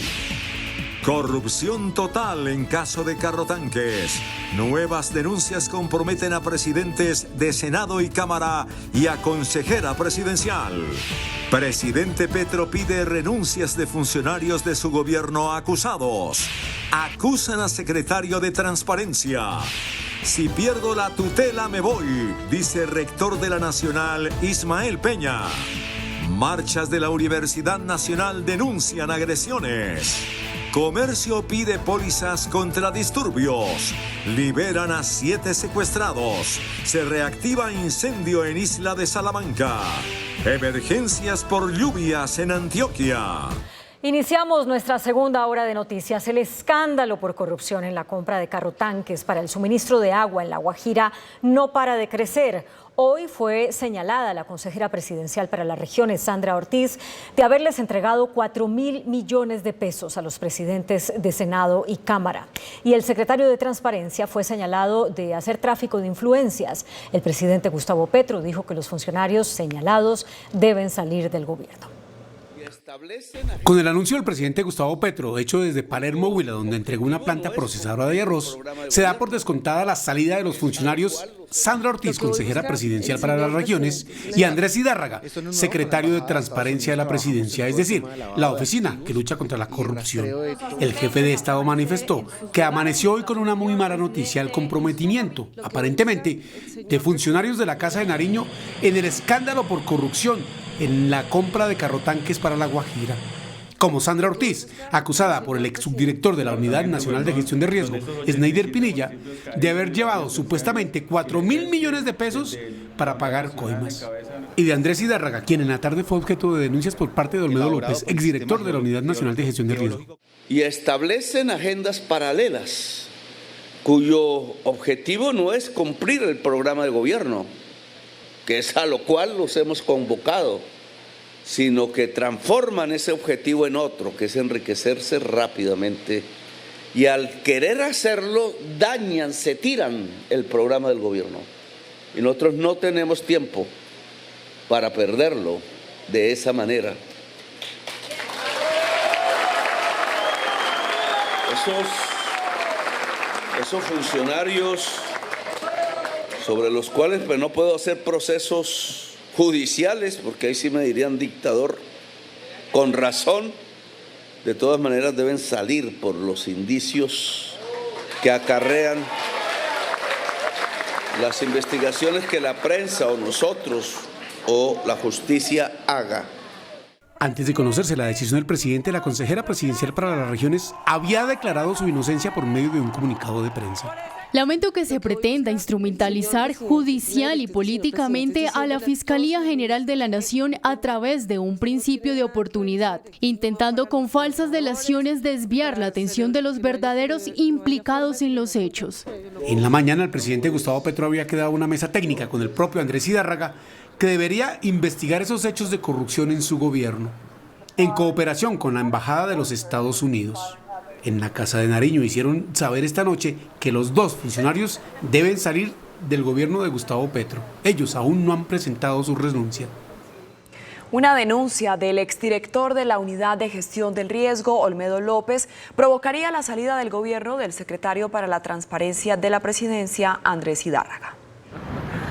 Corrupción total en caso de Carrotanques. Nuevas denuncias comprometen a presidentes de Senado y Cámara y a consejera presidencial. Presidente Petro pide renuncias de funcionarios de su gobierno acusados. Acusan a secretario de Transparencia. Si pierdo la tutela me voy, dice rector de la Nacional Ismael Peña. Marchas de la Universidad Nacional denuncian agresiones. Comercio pide pólizas contra disturbios. Liberan a 7 secuestrados. Se reactiva incendio en Isla de Salamanca. Emergencias por lluvias en Antioquia. Iniciamos nuestra segunda hora de noticias. El escándalo por corrupción en la compra de carrotanques para el suministro de agua en La Guajira no para de crecer. Hoy fue señalada la consejera presidencial para las regiones, Sandra Ortiz, de haberles entregado 4.000 millones de pesos a los presidentes de Senado y Cámara. Y el secretario de Transparencia fue señalado de hacer tráfico de influencias. El presidente Gustavo Petro dijo que los funcionarios señalados deben salir del gobierno. Con el anuncio del presidente Gustavo Petro, hecho desde Palermo, Huila, donde entregó una planta procesadora de arroz, se da por descontada la salida de los funcionarios Sandra Ortiz, consejera presidencial para las regiones, y Andrés Hidárraga, secretario de Transparencia de la presidencia, es decir, la oficina que lucha contra la corrupción. El jefe de Estado manifestó que amaneció hoy con una muy mala noticia: el comprometimiento, aparentemente, de funcionarios de la Casa de Nariño en el escándalo por corrupción en la compra de carrotanques para La Guajira. Como Sandra Ortiz, acusada por el ex subdirector de la Unidad Nacional de Gestión de Riesgo, Sneider Pinilla, de haber llevado supuestamente 4.000 millones de pesos para pagar coimas. Y de Andrés Hidárraga, quien en la tarde fue objeto de denuncias por parte de Olmedo López, exdirector de la Unidad Nacional de Gestión de Riesgo. Y establecen agendas paralelas, cuyo objetivo no es cumplir el programa de gobierno, que es a lo cual los hemos convocado, sino que transforman ese objetivo en otro, que es enriquecerse rápidamente, y al querer hacerlo dañan, se tiran el programa del gobierno. Y nosotros no tenemos tiempo para perderlo de esa manera. Esos funcionarios sobre los cuales pues, no puedo hacer procesos judiciales, porque ahí sí me dirían dictador, con razón, de todas maneras deben salir por los indicios que acarrean las investigaciones que la prensa o nosotros o la justicia haga. Antes de conocerse la decisión del presidente, la consejera presidencial para las regiones había declarado su inocencia por medio de un comunicado de prensa. Lamento que se pretenda instrumentalizar judicial y políticamente a la Fiscalía General de la Nación a través de un principio de oportunidad, intentando con falsas delaciones desviar la atención de los verdaderos implicados en los hechos. En la mañana, el presidente Gustavo Petro había quedado una mesa técnica con el propio Andrés Hidárraga, que debería investigar esos hechos de corrupción en su gobierno, en cooperación con la Embajada de los Estados Unidos. En la Casa de Nariño hicieron saber esta noche que los 2 funcionarios deben salir del gobierno de Gustavo Petro. Ellos aún no han presentado su renuncia. Una denuncia del exdirector de la Unidad de Gestión del Riesgo, Olmedo López, provocaría la salida del gobierno del secretario para la Transparencia de la Presidencia, Andrés Hidárraga.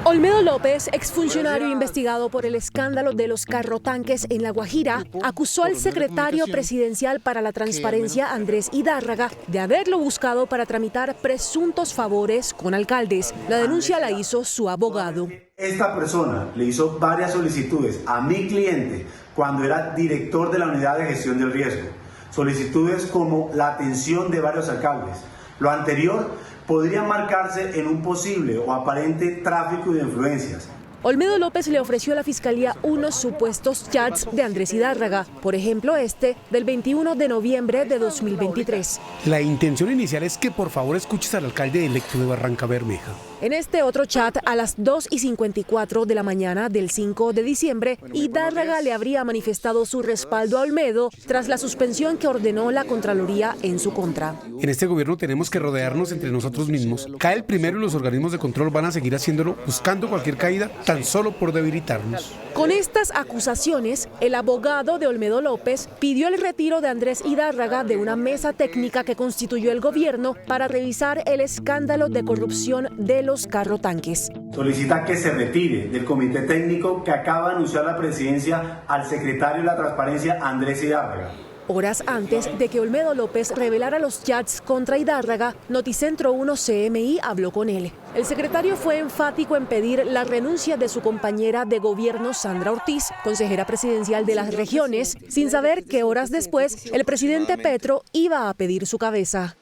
Olmedo López, exfuncionario investigado por el escándalo de los carrotanques en La Guajira, acusó al secretario presidencial para la Transparencia, Andrés Hidárraga, de haberlo buscado para tramitar presuntos favores con alcaldes. La denuncia la hizo su abogado. Esta persona le hizo varias solicitudes a mi cliente cuando era director de la Unidad de Gestión del Riesgo. Solicitudes como la atención de varios alcaldes. Lo anterior podría marcarse en un posible o aparente tráfico de influencias. Olmedo López le ofreció a la Fiscalía unos supuestos chats de Andrés Hidárraga, por ejemplo este del 21 de noviembre de 2023. La intención inicial es que por favor escuches al alcalde electo de Barranca Bermeja. En este otro chat, a las 2:54 de la mañana del 5 de diciembre, Hidárraga le habría manifestado su respaldo a Olmedo tras la suspensión que ordenó la Contraloría en su contra. En este gobierno tenemos que rodearnos entre nosotros mismos. Cae el primero y los organismos de control van a seguir haciéndolo, buscando cualquier caída tan solo por debilitarnos. Con estas acusaciones, el abogado de Olmedo López pidió el retiro de Andrés Hidárraga de una mesa técnica que constituyó el gobierno para revisar el escándalo de corrupción de los carrotanques. Solicita que se retire del comité técnico que acaba de anunciar la presidencia al secretario de la Transparencia, Andrés Hidárraga. Horas antes de que Olmedo López revelara los chats contra Idárraga, Noticentro 1 CMI habló con él. El secretario fue enfático en pedir la renuncia de su compañera de gobierno, Sandra Ortiz, consejera presidencial de las regiones, sin saber que horas después el presidente Petro iba a pedir su cabeza.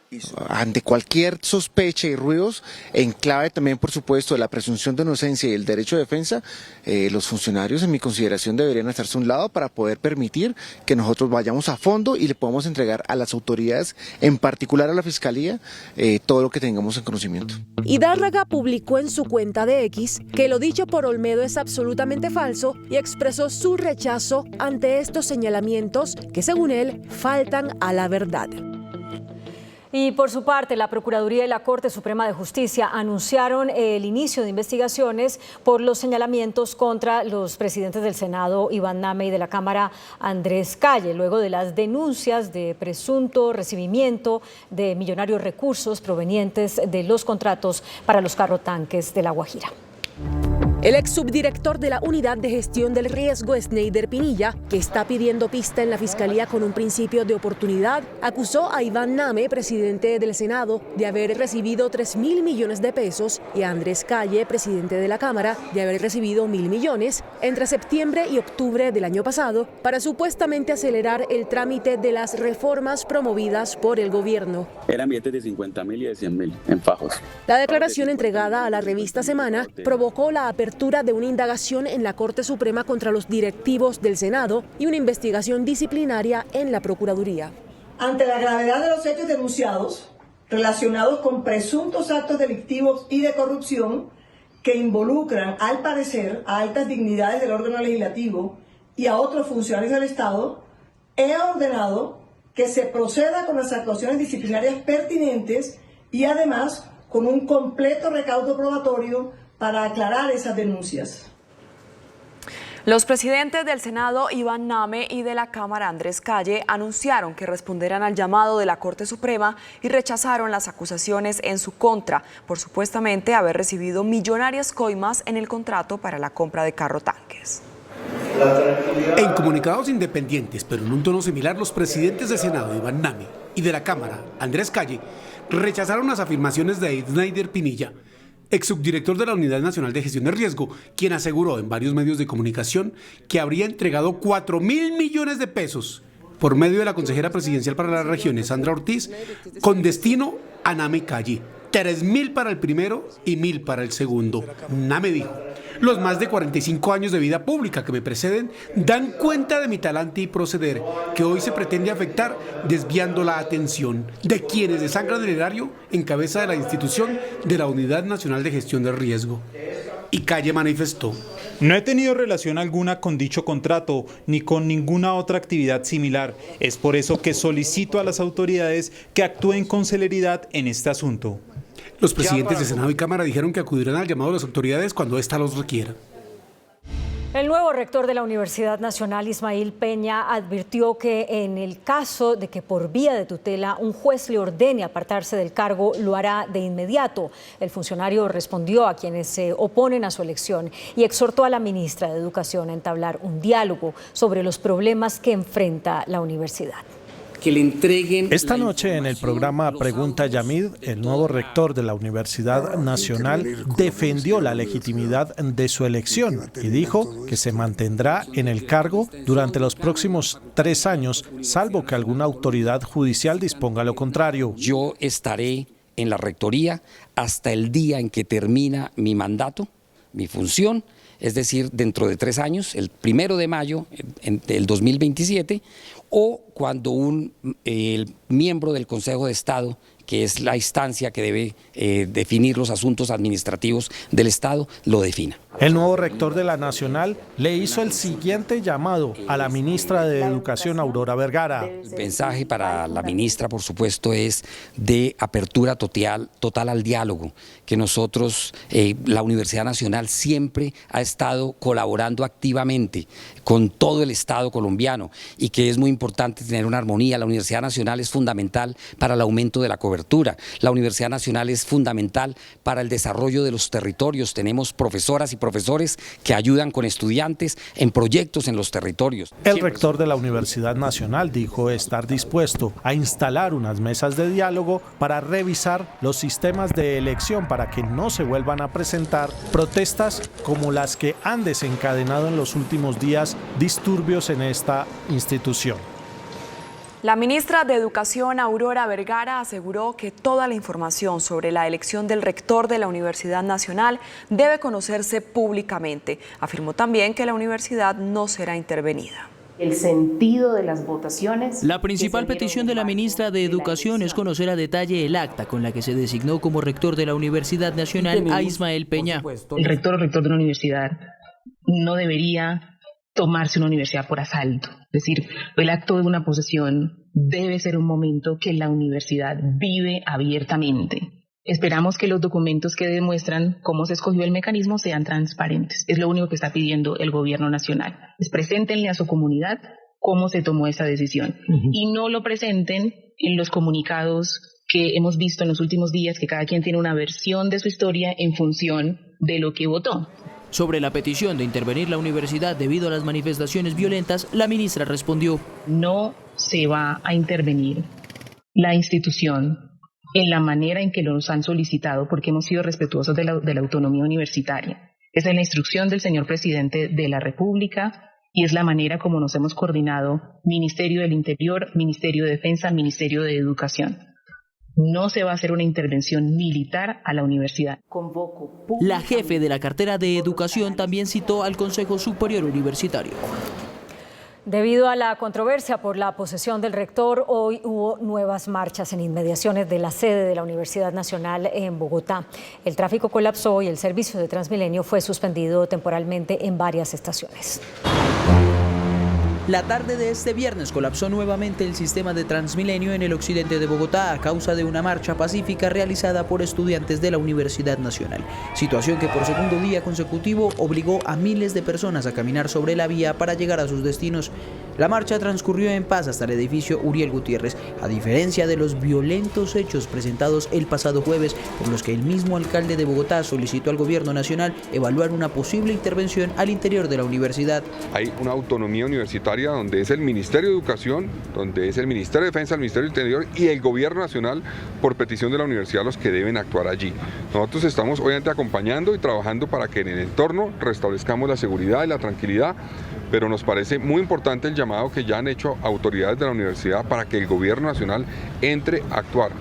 Ante cualquier sospecha y ruidos, en clave también, por supuesto, de la presunción de inocencia y el derecho de defensa, los funcionarios, en mi consideración, deberían estarse a un lado para poder permitir que nosotros vayamos a fondo y le podamos entregar a las autoridades, en particular a la Fiscalía, todo lo que tengamos en conocimiento. Idárraga publicó en su cuenta de X que lo dicho por Olmedo es absolutamente falso y expresó su rechazo ante estos señalamientos que, según él, faltan a la verdad. Y por su parte, la Procuraduría y la Corte Suprema de Justicia anunciaron el inicio de investigaciones por los señalamientos contra los presidentes del Senado, Iván Name, y de la Cámara, Andrés Calle, luego de las denuncias de presunto recibimiento de millonarios recursos provenientes de los contratos para los carrotanques de La Guajira. El ex subdirector de la Unidad de Gestión del Riesgo, Sneider Pinilla, que está pidiendo pista en la Fiscalía con un principio de oportunidad, acusó a Iván Name, presidente del Senado, de haber recibido 3.000 millones de pesos y a Andrés Calle, presidente de la Cámara, de haber recibido 1.000 millones entre septiembre y octubre del año pasado para supuestamente acelerar el trámite de las reformas promovidas por el gobierno. Eran billetes de 50.000 y de 100.000 en fajos. La declaración entregada a la revista Semana provocó la apertura de una indagación en la Corte Suprema contra los directivos del Senado y una investigación disciplinaria en la Procuraduría. Ante la gravedad de los hechos denunciados relacionados con presuntos actos delictivos y de corrupción que involucran, al parecer, a altas dignidades del órgano legislativo y a otros funcionarios del Estado, he ordenado que se proceda con las actuaciones disciplinarias pertinentes y además con un completo recaudo probatorio para aclarar esas denuncias. Los presidentes del Senado, Iván Name, y de la Cámara, Andrés Calle, anunciaron que responderán al llamado de la Corte Suprema y rechazaron las acusaciones en su contra por supuestamente haber recibido millonarias coimas en el contrato para la compra de carrotanques. En comunicados independientes, pero en un tono similar, los presidentes del Senado, Iván Name, y de la Cámara, Andrés Calle, rechazaron las afirmaciones de Sneider Pinilla, ex subdirector de la Unidad Nacional de Gestión de Riesgo, quien aseguró en varios medios de comunicación que habría entregado 4.000 millones de pesos por medio de la consejera presidencial para las regiones, Sandra Ortiz, con destino a Name Calle. 3.000 para el primero y 1.000 para el segundo. Name dijo: los más de 45 años de vida pública que me preceden dan cuenta de mi talante y proceder, que hoy se pretende afectar desviando la atención de quienes desangran el erario en cabeza de la institución de la Unidad Nacional de Gestión del Riesgo. Y Calle manifestó: no he tenido relación alguna con dicho contrato ni con ninguna otra actividad similar. Es por eso que solicito a las autoridades que actúen con celeridad en este asunto. Los presidentes de Senado y Cámara dijeron que acudirán al llamado de las autoridades cuando ésta los requiera. El nuevo rector de la Universidad Nacional, Ismael Peña, advirtió que en el caso de que por vía de tutela un juez le ordene apartarse del cargo, lo hará de inmediato. El funcionario respondió a quienes se oponen a su elección y exhortó a la ministra de Educación a entablar un diálogo sobre los problemas que enfrenta la universidad. Que le entreguen. Esta noche en el programa Pregunta Yamid, el nuevo rector de la Universidad Nacional defendió la legitimidad de su elección y dijo que se mantendrá en el cargo durante los próximos 3 años, salvo que alguna autoridad judicial disponga lo contrario. Yo estaré en la rectoría hasta el día en que termina mi mandato, mi función, es decir, dentro de 3 años, el 1 de mayo del 2027, o cuando el miembro del Consejo de Estado, que es la instancia que debe definir los asuntos administrativos del Estado, lo defina. El nuevo rector de la Nacional le hizo el siguiente llamado a la ministra de Educación, Aurora Vergara. El mensaje para la ministra, por supuesto, es de apertura total al diálogo, que nosotros, la Universidad Nacional, siempre ha estado colaborando activamente con todo el Estado colombiano y que es muy importante tener una armonía. La Universidad Nacional es fundamental para el aumento de la cobertura. La Universidad Nacional es fundamental para el desarrollo de los territorios. Tenemos profesoras y profesores que ayudan con estudiantes en proyectos en los territorios. El rector de la Universidad Nacional dijo estar dispuesto a instalar unas mesas de diálogo para revisar los sistemas de elección para que no se vuelvan a presentar protestas como las que han desencadenado en los últimos días disturbios en esta institución. La ministra de Educación, Aurora Vergara, aseguró que toda la información sobre la elección del rector de la Universidad Nacional debe conocerse públicamente. Afirmó también que la universidad no será intervenida. El sentido de las votaciones. La principal petición de la ministra de Educación es conocer a detalle el acta con la que se designó como rector de la Universidad Nacional a Ismael Peña. El rector o rector de una universidad no debería tomarse una universidad por asalto. Es decir, el acto de una posesión debe ser un momento que la universidad vive abiertamente. Esperamos que los documentos que demuestran cómo se escogió el mecanismo sean transparentes. Es lo único que está pidiendo el gobierno nacional. Preséntenle a su comunidad cómo se tomó esa decisión. Y no lo presenten en los comunicados que hemos visto en los últimos días, que cada quien tiene una versión de su historia en función de lo que votó. Sobre la petición de intervenir la universidad debido a las manifestaciones violentas, la ministra respondió: no se va a intervenir la institución en la manera en que nos han solicitado, porque hemos sido respetuosos de la autonomía universitaria. Esa es la instrucción del señor presidente de la República y es la manera como nos hemos coordinado Ministerio del Interior, Ministerio de Defensa, Ministerio de Educación. No se va a hacer una intervención militar a la universidad. La jefe de la cartera de Educación también citó al Consejo Superior Universitario. Debido a la controversia por la posesión del rector, hoy hubo nuevas marchas en inmediaciones de la sede de la Universidad Nacional en Bogotá. El tráfico colapsó y el servicio de Transmilenio fue suspendido temporalmente en varias estaciones. La tarde de este viernes colapsó nuevamente el sistema de Transmilenio en el occidente de Bogotá a causa de una marcha pacífica realizada por estudiantes de la Universidad Nacional. Situación que por segundo día consecutivo obligó a miles de personas a caminar sobre la vía para llegar a sus destinos. La marcha transcurrió en paz hasta el edificio Uriel Gutiérrez, a diferencia de los violentos hechos presentados el pasado jueves, por los que el mismo alcalde de Bogotá solicitó al gobierno nacional evaluar una posible intervención al interior de la universidad. Hay una autonomía universitaria donde es el Ministerio de Educación, donde es el Ministerio de Defensa, el Ministerio del Interior y el Gobierno Nacional, por petición de la universidad, los que deben actuar allí. Nosotros estamos obviamente acompañando y trabajando para que en el entorno restablezcamos la seguridad y la tranquilidad, pero nos parece muy importante el llamado que ya han hecho autoridades de la universidad para que el Gobierno Nacional entre a actuar.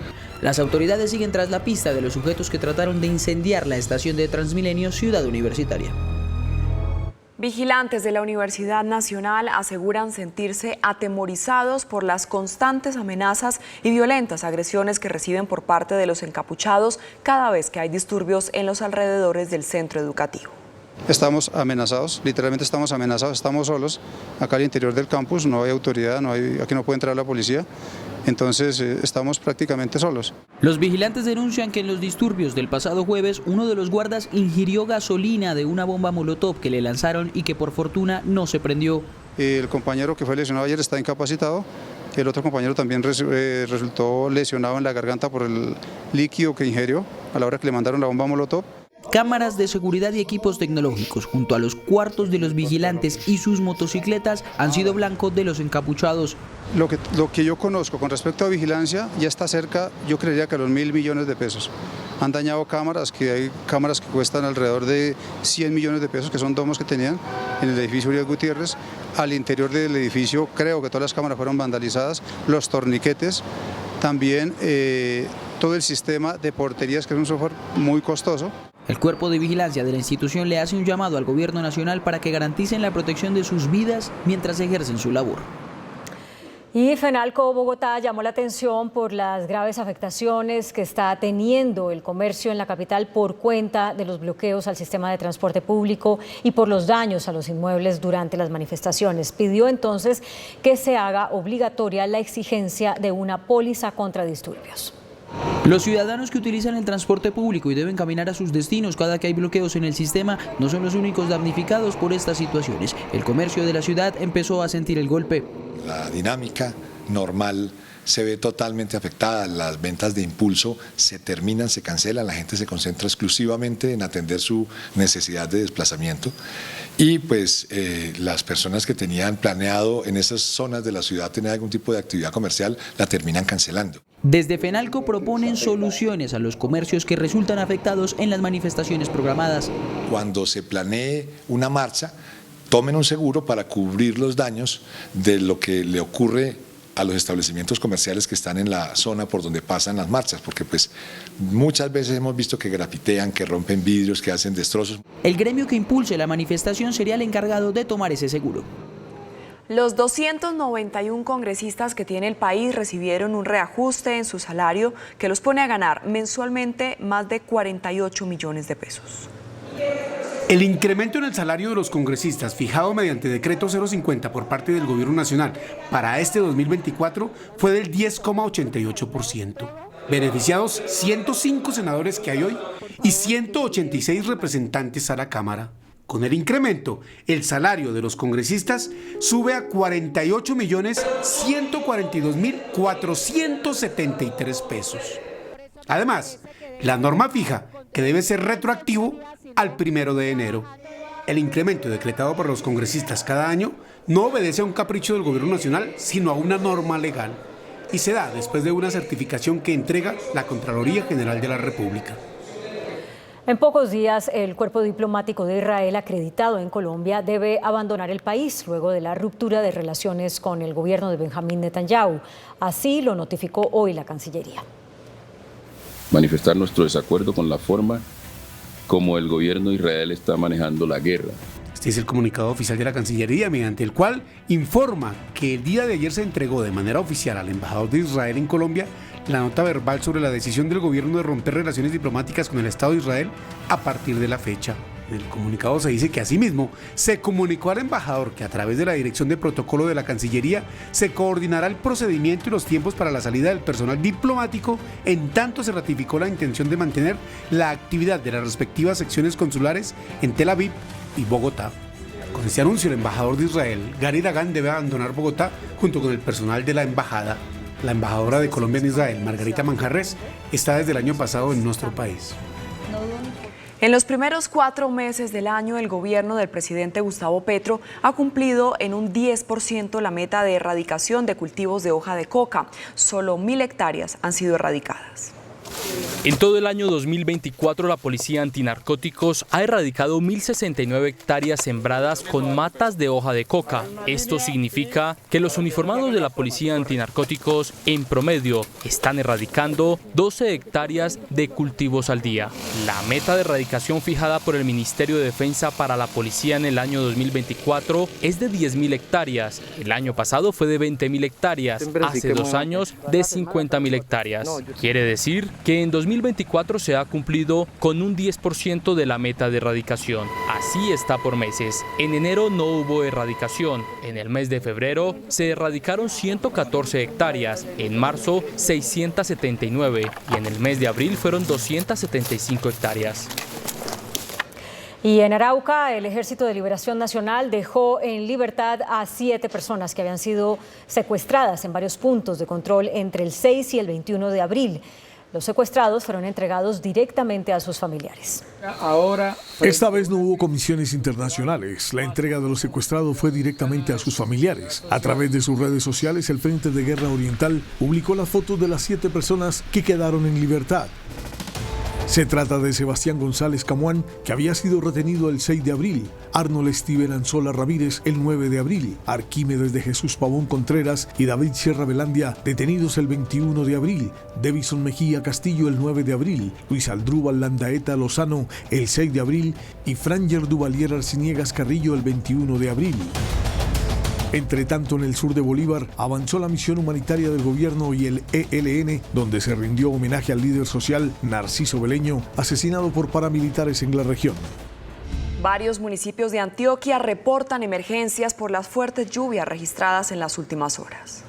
Las autoridades siguen tras la pista de los sujetos que trataron de incendiar la estación de Transmilenio Ciudad Universitaria. Vigilantes de la Universidad Nacional aseguran sentirse atemorizados por las constantes amenazas y violentas agresiones que reciben por parte de los encapuchados cada vez que hay disturbios en los alrededores del centro educativo. Estamos amenazados, literalmente estamos amenazados, estamos solos. Acá al interior del campus no hay autoridad, aquí no puede entrar la policía. Entonces estamos prácticamente solos. Los vigilantes denuncian que en los disturbios del pasado jueves uno de los guardas ingirió gasolina de una bomba molotov que le lanzaron y que por fortuna no se prendió. El compañero que fue lesionado ayer está incapacitado. El otro compañero también resultó lesionado en la garganta por el líquido que ingirió a la hora que le mandaron la bomba molotov. Cámaras de seguridad y equipos tecnológicos junto a los cuartos de los vigilantes y sus motocicletas han sido blanco de los encapuchados. Lo que yo conozco con respecto a vigilancia ya está cerca, yo creería que a los 1.000 millones de pesos. Han dañado cámaras, que hay cámaras que cuestan alrededor de 100 millones de pesos, que son domos que tenían en el edificio Uriel Gutiérrez. Al interior del edificio creo que todas las cámaras fueron vandalizadas, los torniquetes, también todo el sistema de porterías, que es un software muy costoso. El cuerpo de vigilancia de la institución le hace un llamado al gobierno nacional para que garanticen la protección de sus vidas mientras ejercen su labor. Y Fenalco Bogotá llamó la atención por las graves afectaciones que está teniendo el comercio en la capital por cuenta de los bloqueos al sistema de transporte público y por los daños a los inmuebles durante las manifestaciones. Pidió entonces que se haga obligatoria la exigencia de una póliza contra disturbios. Los ciudadanos que utilizan el transporte público y deben caminar a sus destinos cada que hay bloqueos en el sistema no son los únicos damnificados por estas situaciones. El comercio de la ciudad empezó a sentir el golpe. La dinámica normal se ve totalmente afectada, las ventas de impulso se terminan, se cancelan, la gente se concentra exclusivamente en atender su necesidad de desplazamiento y pues las personas que tenían planeado en esas zonas de la ciudad tener algún tipo de actividad comercial la terminan cancelando. Desde FENALCO proponen soluciones a los comercios que resultan afectados en las manifestaciones programadas. Cuando se planee una marcha, tomen un seguro para cubrir los daños de lo que le ocurre a los establecimientos comerciales que están en la zona por donde pasan las marchas, porque pues muchas veces hemos visto que grafitean, que rompen vidrios, que hacen destrozos. El gremio que impulse la manifestación sería el encargado de tomar ese seguro. Los 291 congresistas que tiene el país recibieron un reajuste en su salario que los pone a ganar mensualmente más de 48 millones de pesos. El incremento en el salario de los congresistas fijado mediante decreto 050 por parte del Gobierno Nacional para este 2024 fue del 10,88%. Beneficiados 105 senadores que hay hoy y 186 representantes a la Cámara. Con el incremento, el salario de los congresistas sube a 48.142.473 pesos. Además, la norma fija que debe ser retroactivo al 1 de enero. El incremento decretado por los congresistas cada año no obedece a un capricho del Gobierno Nacional, sino a una norma legal, y se da después de una certificación que entrega la Contraloría General de la República. En pocos días, el cuerpo diplomático de Israel acreditado en Colombia debe abandonar el país luego de la ruptura de relaciones con el gobierno de Benjamín Netanyahu. Así lo notificó hoy la Cancillería. Manifestar nuestro desacuerdo con la forma como el gobierno de Israel está manejando la guerra. Este es el comunicado oficial de la Cancillería, mediante el cual informa que el día de ayer se entregó de manera oficial al embajador de Israel en Colombia la nota verbal sobre la decisión del gobierno de romper relaciones diplomáticas con el Estado de Israel a partir de la fecha. En el comunicado se dice que asimismo se comunicó al embajador que a través de la Dirección de Protocolo de la Cancillería se coordinará el procedimiento y los tiempos para la salida del personal diplomático, en tanto se ratificó la intención de mantener la actividad de las respectivas secciones consulares en Tel Aviv y Bogotá. Con este anuncio, el embajador de Israel, Gary Dagan, debe abandonar Bogotá junto con el personal de la embajada. La embajadora de Colombia en Israel, Margarita Manjarres, está desde el año pasado en nuestro país. En los primeros 4 meses del año, el gobierno del presidente Gustavo Petro ha cumplido en un 10% la meta de erradicación de cultivos de hoja de coca. Solo 1.000 hectáreas han sido erradicadas. En todo el año 2024, la Policía Antinarcóticos ha erradicado 1.069 hectáreas sembradas con matas de hoja de coca. Esto significa que los uniformados de la Policía Antinarcóticos, en promedio, están erradicando 12 hectáreas de cultivos al día. La meta de erradicación fijada por el Ministerio de Defensa para la Policía en el año 2024 es de 10.000 hectáreas. El año pasado fue de 20.000 hectáreas, hace 2 años de 50.000 hectáreas. Quiere decir que en 2024 se ha cumplido con un 10% de la meta de erradicación. Así está por meses. En enero no hubo erradicación. En el mes de febrero se erradicaron 114 hectáreas. En marzo 679 y en el mes de abril fueron 275 hectáreas. Y en Arauca, el Ejército de Liberación Nacional dejó en libertad a 7 personas que habían sido secuestradas en varios puntos de control entre el 6 y el 21 de abril. Los secuestrados fueron entregados directamente a sus familiares. Esta vez no hubo comisiones internacionales. La entrega de los secuestrados fue directamente a sus familiares. A través de sus redes sociales, el Frente de Guerra Oriental publicó las fotos de las 7 personas que quedaron en libertad. Se trata de Sebastián González Camuán, que había sido retenido el 6 de abril, Arnold Steven Anzola Ramírez el 9 de abril, Arquímedes de Jesús Pavón Contreras y David Sierra Velandia, detenidos el 21 de abril, Davison Mejía Castillo el 9 de abril, Luis Aldrúbal Landaeta Lozano el 6 de abril y Franger Duvalier Arciniegas Carrillo el 21 de abril. Entre tanto, en el sur de Bolívar avanzó la misión humanitaria del gobierno y el ELN, donde se rindió homenaje al líder social Narciso Beleño, asesinado por paramilitares en la región. Varios municipios de Antioquia reportan emergencias por las fuertes lluvias registradas en las últimas horas.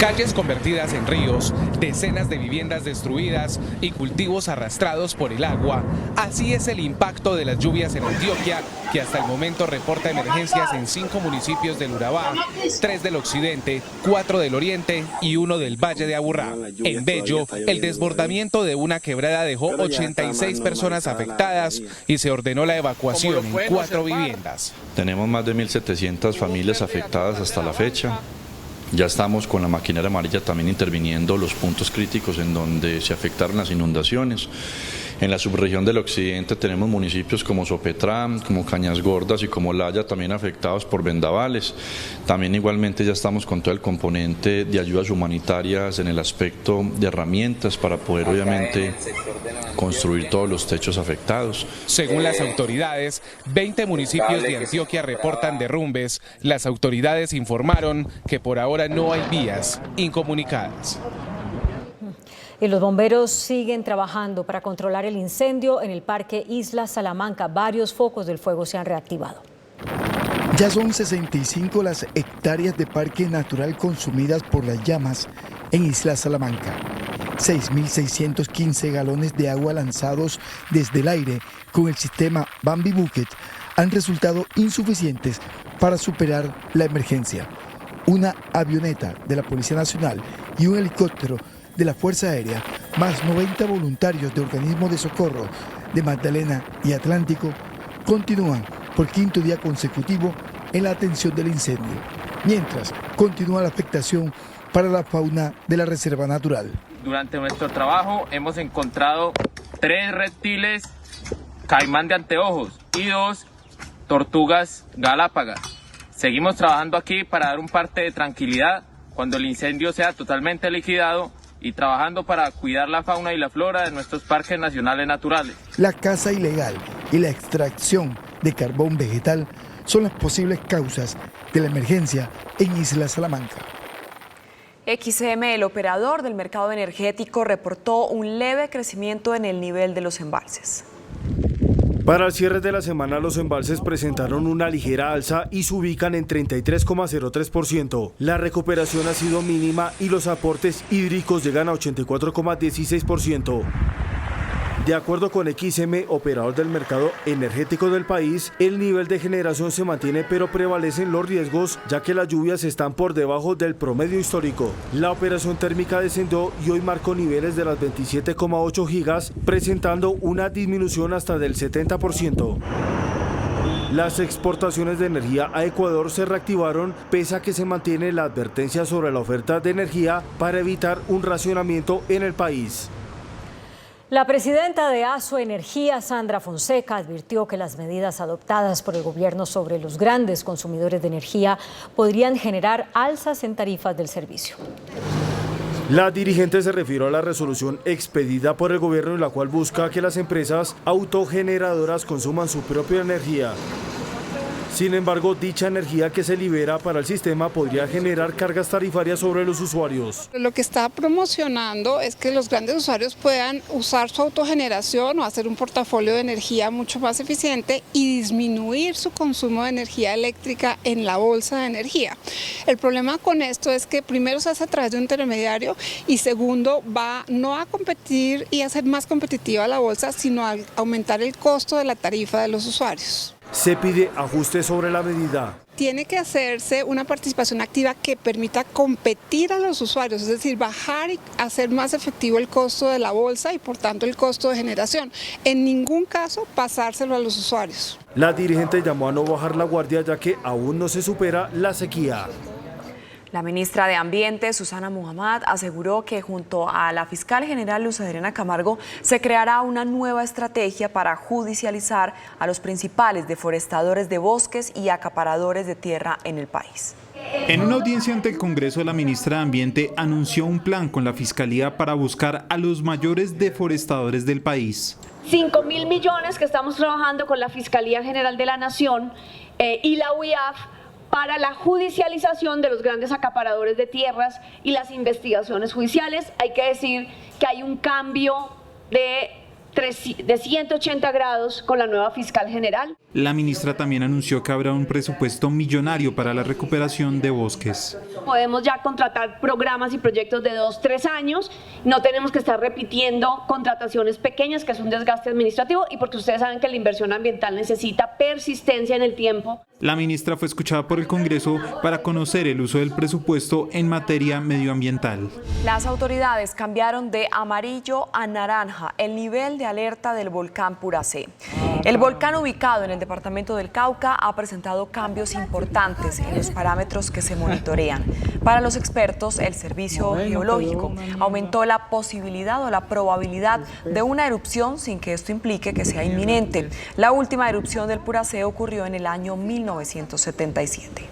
Calles convertidas en ríos, decenas de viviendas destruidas y cultivos arrastrados por el agua. Así es el impacto de las lluvias en Antioquia, que hasta el momento reporta emergencias en 5 municipios del Urabá, 3 del occidente, 4 del oriente y 1 del Valle de Aburrá. En Bello, el desbordamiento de una quebrada dejó 86 personas afectadas y se ordenó la evacuación en 4 viviendas. Tenemos más de 1.700 familias afectadas hasta la fecha. Ya estamos con la maquinaria amarilla también interviniendo los puntos críticos en donde se afectaron las inundaciones. En la subregión del occidente tenemos municipios como Sopetrá, como Cañas Gordas y como Laya también afectados por vendavales. También igualmente ya estamos con todo el componente de ayudas humanitarias en el aspecto de herramientas para poder obviamente construir todos los techos afectados. Según las autoridades, 20 municipios de Antioquia reportan derrumbes. Las autoridades informaron que por ahora no hay vías incomunicadas. Y los bomberos siguen trabajando para controlar el incendio en el Parque Isla Salamanca. Varios focos del fuego se han reactivado. Ya son 65 las hectáreas de parque natural consumidas por las llamas en Isla Salamanca. 6.615 galones de agua lanzados desde el aire con el sistema Bambi Bucket han resultado insuficientes para superar la emergencia. Una avioneta de la Policía Nacional y un helicóptero de la Fuerza Aérea, más 90 voluntarios de organismos de socorro de Magdalena y Atlántico, continúan por 5º día consecutivo en la atención del incendio, mientras continúa la afectación para la fauna de la reserva natural. Durante nuestro trabajo hemos encontrado 3 reptiles caimán de anteojos y 2 tortugas galápagas. Seguimos trabajando aquí para dar un parte de tranquilidad cuando el incendio sea totalmente liquidado y trabajando para cuidar la fauna y la flora de nuestros parques nacionales naturales. La caza ilegal y la extracción de carbón vegetal son las posibles causas de la emergencia en Isla Salamanca. XCM, el operador del mercado energético, reportó un leve crecimiento en el nivel de los embalses. Para el cierre de la semana, los embalses presentaron una ligera alza y se ubican en 33,03%. La recuperación ha sido mínima y los aportes hídricos llegan a 84,16%. De acuerdo con XM, operador del mercado energético del país, el nivel de generación se mantiene, pero prevalecen los riesgos, ya que las lluvias están por debajo del promedio histórico. La operación térmica descendió y hoy marcó niveles de las 27,8 gigas, presentando una disminución hasta del 70%. Las exportaciones de energía a Ecuador se reactivaron pese a que se mantiene la advertencia sobre la oferta de energía para evitar un racionamiento en el país. La presidenta de ASO Energía, Sandra Fonseca, advirtió que las medidas adoptadas por el gobierno sobre los grandes consumidores de energía podrían generar alzas en tarifas del servicio. La dirigente se refirió a la resolución expedida por el gobierno en la cual busca que las empresas autogeneradoras consuman su propia energía. Sin embargo, dicha energía que se libera para el sistema podría generar cargas tarifarias sobre los usuarios. Lo que está promocionando es que los grandes usuarios puedan usar su autogeneración o hacer un portafolio de energía mucho más eficiente y disminuir su consumo de energía eléctrica en la bolsa de energía. El problema con esto es que primero se hace a través de un intermediario y segundo va no a competir y a hacer más competitiva la bolsa, sino a aumentar el costo de la tarifa de los usuarios. Se pide ajuste sobre la medida. Tiene que hacerse una participación activa que permita competir a los usuarios, es decir, bajar y hacer más efectivo el costo de la bolsa y por tanto el costo de generación. En ningún caso pasárselo a los usuarios. La dirigente llamó a no bajar la guardia ya que aún no se supera la sequía. La ministra de Ambiente, Susana Muhammad, aseguró que junto a la fiscal general Luz Adriana Camargo se creará una nueva estrategia para judicializar a los principales deforestadores de bosques y acaparadores de tierra en el país. En una audiencia ante el Congreso, la ministra de Ambiente anunció un plan con la Fiscalía para buscar a los mayores deforestadores del país. 5.000 millones que estamos trabajando con la Fiscalía General de la Nación y la UIAF para la judicialización de los grandes acaparadores de tierras y las investigaciones judiciales. Hay que decir que hay un cambio de 180 grados con la nueva fiscal general. La ministra también anunció que habrá un presupuesto millonario para la recuperación de bosques. Podemos ya contratar programas y proyectos de 2-3 años, no tenemos que estar repitiendo contrataciones pequeñas, que es un desgaste administrativo, y porque ustedes saben que la inversión ambiental necesita persistencia en el tiempo. La ministra fue escuchada por el Congreso para conocer el uso del presupuesto en materia medioambiental. Las autoridades cambiaron de amarillo a naranja el nivel de alerta del volcán Puracé. El volcán ubicado en el departamento del Cauca ha presentado cambios importantes en los parámetros que se monitorean. Para los expertos, el Servicio Geológico aumentó la posibilidad o la probabilidad de una erupción sin que esto implique que sea inminente. La última erupción del Puracé ocurrió en el año 1977.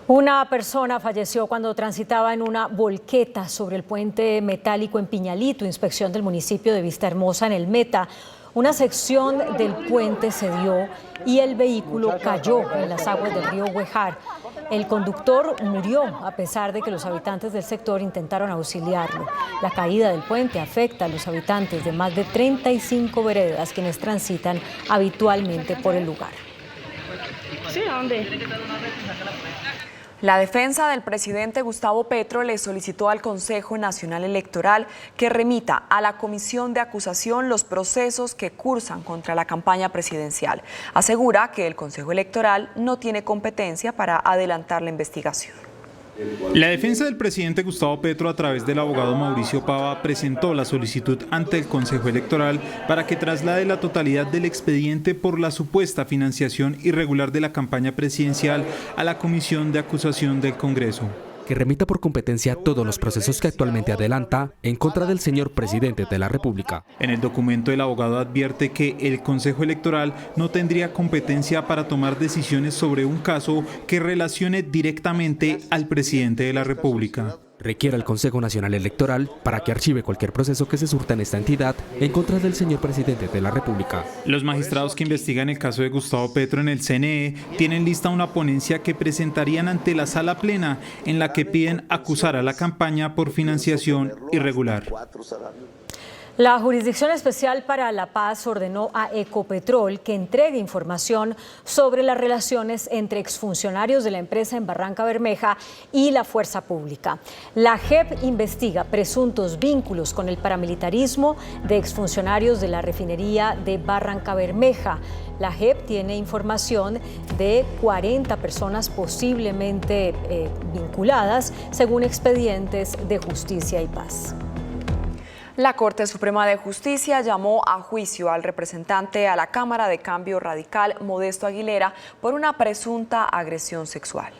Una persona falleció cuando transitaba en una volqueta sobre el puente metálico en Piñalito, inspección del municipio de Vistahermosa en el Meta. Una sección del puente cedió y el vehículo cayó en las aguas del río Huejar. El conductor murió a pesar de que los habitantes del sector intentaron auxiliarlo. La caída del puente afecta a los habitantes de más de 35 veredas quienes transitan habitualmente por el lugar. ¿Sí? ¿A dónde? La defensa del presidente Gustavo Petro le solicitó al Consejo Nacional Electoral que remita a la Comisión de Acusación los procesos que cursan contra la campaña presidencial. Asegura que el Consejo Electoral no tiene competencia para adelantar la investigación. La defensa del presidente Gustavo Petro a través del abogado Mauricio Pava presentó la solicitud ante el Consejo Electoral para que traslade la totalidad del expediente por la supuesta financiación irregular de la campaña presidencial a la Comisión de Acusación del Congreso. Que remita por competencia todos los procesos que actualmente adelanta en contra del señor presidente de la República. En el documento el abogado advierte que el Consejo Electoral no tendría competencia para tomar decisiones sobre un caso que relacione directamente al presidente de la República. Requiere al Consejo Nacional Electoral para que archive cualquier proceso que se surta en esta entidad en contra del señor presidente de la República. Los magistrados que investigan el caso de Gustavo Petro en el CNE tienen lista una ponencia que presentarían ante la sala plena en la que piden acusar a la campaña por financiación irregular. La Jurisdicción Especial para la Paz ordenó a Ecopetrol que entregue información sobre las relaciones entre exfuncionarios de la empresa en Barranca Bermeja y la fuerza pública. La JEP investiga presuntos vínculos con el paramilitarismo de exfuncionarios de la refinería de Barranca Bermeja. La JEP tiene información de 40 personas posiblemente vinculadas, según expedientes de Justicia y Paz. La Corte Suprema de Justicia llamó a juicio al representante a la Cámara de Cambio Radical, Modesto Aguilera, por una presunta agresión sexual.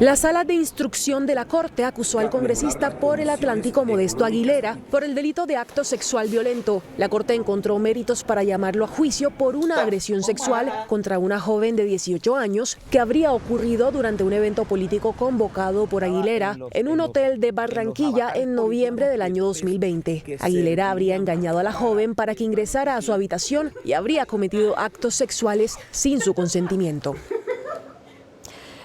La Sala de Instrucción de la Corte acusó al congresista por el Atlántico Modesto Aguilera por el delito de acto sexual violento. La Corte encontró méritos para llamarlo a juicio por una agresión sexual contra una joven de 18 años que habría ocurrido durante un evento político convocado por Aguilera en un hotel de Barranquilla en noviembre del año 2020. Aguilera habría engañado a la joven para que ingresara a su habitación y habría cometido actos sexuales sin su consentimiento.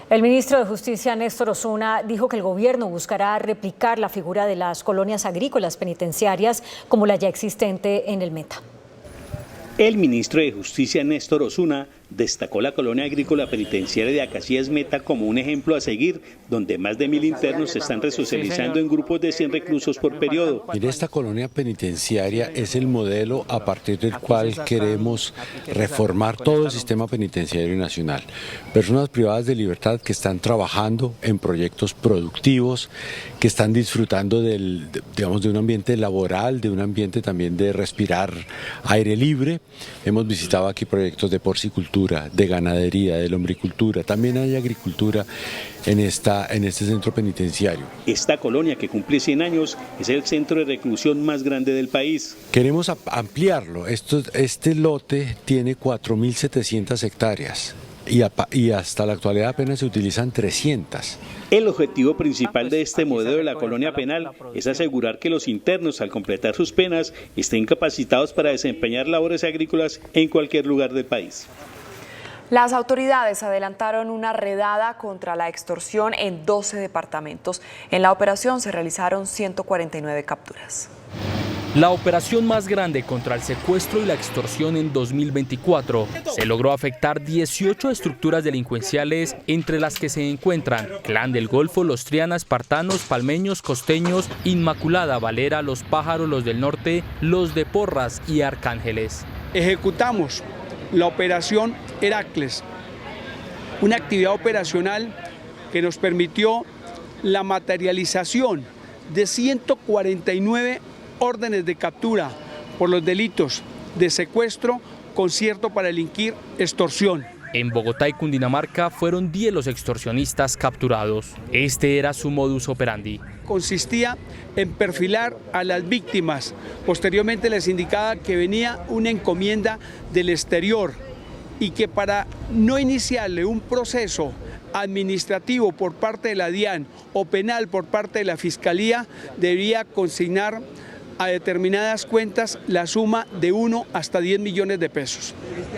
El ministro de Justicia, Néstor Osuna, dijo que el gobierno buscará replicar la figura de las colonias agrícolas penitenciarias como la ya existente en el Meta. El ministro de Justicia, Néstor Osuna, destacó la colonia agrícola penitenciaria de Acacías Meta como un ejemplo a seguir, donde más de 1000 internos se están resocializando en grupos de 100 reclusos por periodo. Mire, esta colonia penitenciaria es el modelo a partir del cual queremos reformar todo el sistema penitenciario nacional. Personas privadas de libertad que están trabajando en proyectos productivos, que están disfrutando de un ambiente laboral, de un ambiente también de respirar aire libre. Hemos visitado aquí proyectos de porcicultura, de ganadería, de lombricultura, también hay agricultura en este centro penitenciario. Esta colonia, que cumple 100 años, es el centro de reclusión más grande del país. Queremos ampliarlo. Este lote tiene 4.700 hectáreas y hasta la actualidad apenas se utilizan 300. El objetivo principal de este modelo de la colonia penal es asegurar que los internos, al completar sus penas, estén capacitados para desempeñar labores agrícolas en cualquier lugar del país. Las autoridades adelantaron una redada contra la extorsión en 12 departamentos. En la operación se realizaron 149 capturas. La operación más grande contra el secuestro y la extorsión en 2024 se logró afectar 18 estructuras delincuenciales, entre las que se encuentran Clan del Golfo, Los Triana, Espartanos, Palmeños, Costeños, Inmaculada, Valera, Los Pájaros, Los del Norte, Los de Porras y Arcángeles. Ejecutamos la operación Heracles, una actividad operacional que nos permitió la materialización de 149 órdenes de captura por los delitos de secuestro, concierto para delinquir, extorsión. En Bogotá y Cundinamarca fueron 10 los extorsionistas capturados. Este era su modus operandi. Consistía en perfilar a las víctimas. Posteriormente les indicaba que venía una encomienda del exterior y que para no iniciarle un proceso administrativo por parte de la DIAN o penal por parte de la Fiscalía, debía consignar a determinadas cuentas la suma de 1 hasta 10 millones de pesos.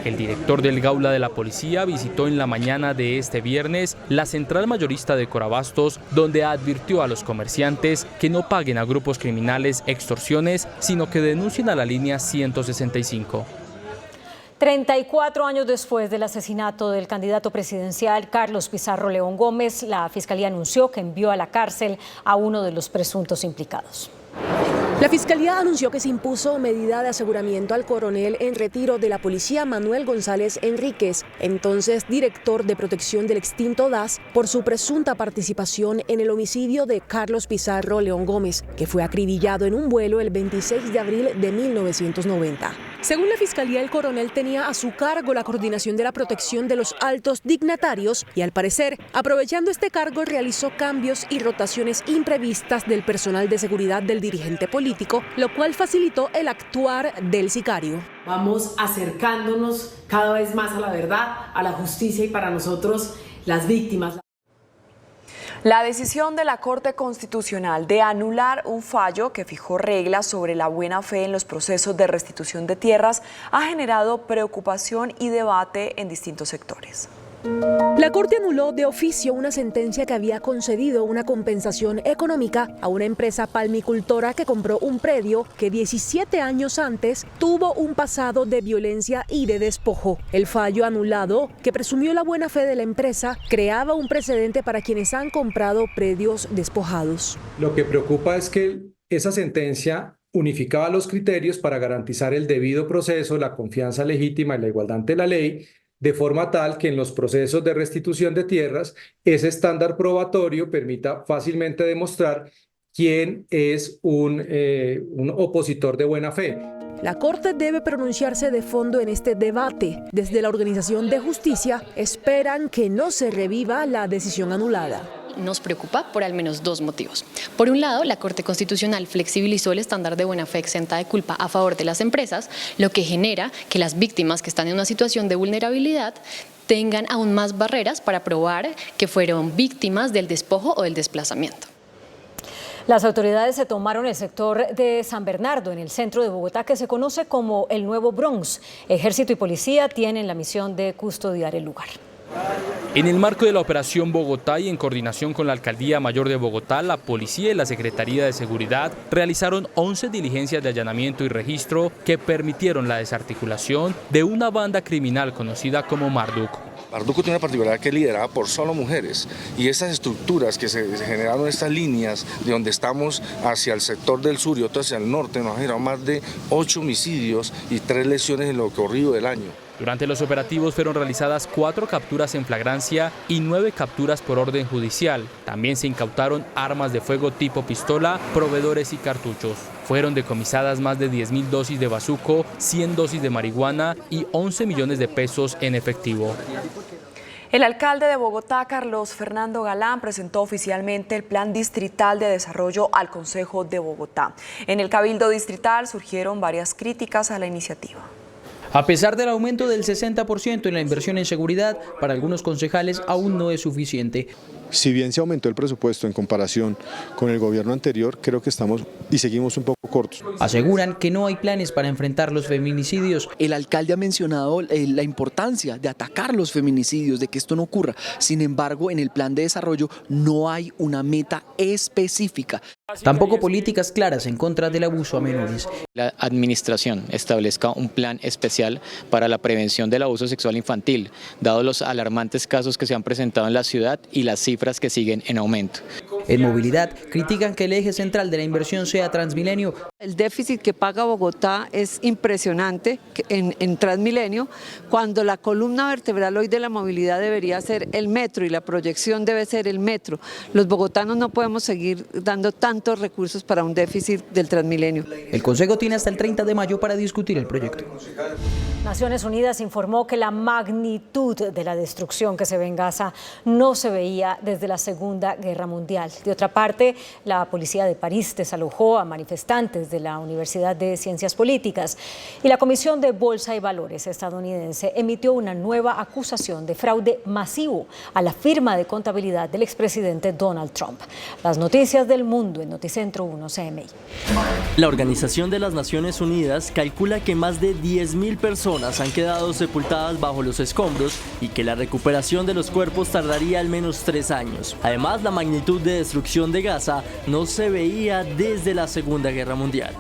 El director del Gaula de la Policía visitó en la mañana de este viernes la central mayorista de Corabastos, donde advirtió a los comerciantes que no paguen a grupos criminales extorsiones, sino que denuncien a la línea 165. 34 años después del asesinato del candidato presidencial Carlos Pizarro León Gómez, la Fiscalía anunció que envió a la cárcel a uno de los presuntos implicados. La Fiscalía anunció que se impuso medida de aseguramiento al coronel en retiro de la policía Manuel González Enríquez, entonces director de protección del extinto DAS, por su presunta participación en el homicidio de Carlos Pizarro León Gómez, que fue acribillado en un vuelo el 26 de abril de 1990. Según la Fiscalía, el coronel tenía a su cargo la coordinación de la protección de los altos dignatarios y, al parecer, aprovechando este cargo, realizó cambios y rotaciones imprevistas del personal de seguridad del dirigente político, lo cual facilitó el actuar del sicario. Vamos acercándonos cada vez más a la verdad, a la justicia y para nosotros, las víctimas. La decisión de la Corte Constitucional de anular un fallo que fijó reglas sobre la buena fe en los procesos de restitución de tierras ha generado preocupación y debate en distintos sectores. La Corte anuló de oficio una sentencia que había concedido una compensación económica a una empresa palmicultora que compró un predio que 17 años antes tuvo un pasado de violencia y de despojo. El fallo anulado, que presumió la buena fe de la empresa, creaba un precedente para quienes han comprado predios despojados. Lo que preocupa es que esa sentencia unificaba los criterios para garantizar el debido proceso, la confianza legítima y la igualdad ante la ley, de forma tal que en los procesos de restitución de tierras ese estándar probatorio permita fácilmente demostrar quién es un opositor de buena fe. La Corte debe pronunciarse de fondo en este debate. Desde la Organización de Justicia esperan que no se reviva la decisión anulada. Nos preocupa por al menos dos motivos. Por un lado, la Corte Constitucional flexibilizó el estándar de buena fe exenta de culpa a favor de las empresas, lo que genera que las víctimas que están en una situación de vulnerabilidad tengan aún más barreras para probar que fueron víctimas del despojo o del desplazamiento. Las autoridades se tomaron el sector de San Bernardo, en el centro de Bogotá, que se conoce como el Nuevo Bronx. Ejército y policía tienen la misión de custodiar el lugar. En el marco de la Operación Bogotá y en coordinación con la Alcaldía Mayor de Bogotá, la Policía y la Secretaría de Seguridad realizaron 11 diligencias de allanamiento y registro que permitieron la desarticulación de una banda criminal conocida como Marduk. Marduk tiene una particularidad que es liderada por solo mujeres y estas estructuras que se generaron, estas líneas de donde estamos hacia el sector del sur y otro hacia el norte, nos han generado más de 8 homicidios y 3 lesiones en lo corrido del año. Durante los operativos fueron realizadas 4 capturas en flagrancia y 9 capturas por orden judicial. También se incautaron armas de fuego tipo pistola, proveedores y cartuchos. Fueron decomisadas más de 10.000 dosis de bazuco, 100 dosis de marihuana y 11 millones de pesos en efectivo. El alcalde de Bogotá, Carlos Fernando Galán, presentó oficialmente el Plan Distrital de Desarrollo al Consejo de Bogotá. En el Cabildo Distrital surgieron varias críticas a la iniciativa. A pesar del aumento del 60% en la inversión en seguridad, para algunos concejales aún no es suficiente. Si bien se aumentó el presupuesto en comparación con el gobierno anterior, creo que estamos y seguimos un poco cortos. Aseguran que no hay planes para enfrentar los feminicidios. El alcalde ha mencionado la importancia de atacar los feminicidios, de que esto no ocurra. Sin embargo, en el plan de desarrollo no hay una meta específica. Tampoco políticas claras en contra del abuso a menores. La administración establezca un plan especial para la prevención del abuso sexual infantil, dados los alarmantes casos que se han presentado en la ciudad y las cifras que siguen en aumento. En movilidad, critican que el eje central de la inversión sea Transmilenio. El déficit que paga Bogotá es impresionante en Transmilenio, cuando la columna vertebral hoy de la movilidad debería ser el metro y la proyección debe ser el metro. Los bogotanos no podemos seguir dando tantos recursos para un déficit del Transmilenio. El Consejo tiene hasta el 30 de mayo para discutir el proyecto. Naciones Unidas informó que la magnitud de la destrucción que se ve en Gaza no se veía desde la Segunda Guerra Mundial. De otra parte, la policía de París desalojó a manifestantes de la Universidad de Ciencias Políticas y la Comisión de Bolsa y Valores estadounidense emitió una nueva acusación de fraude masivo a la firma de contabilidad del expresidente Donald Trump. Las noticias del mundo en Noticentro 1 CMI. La Organización de las Naciones Unidas calcula que más de 10.000 personas han quedado sepultadas bajo los escombros y que la recuperación de los cuerpos tardaría al menos 3 años. Además, la magnitud de destrucción de Gaza no se veía desde la Segunda Guerra Mundial.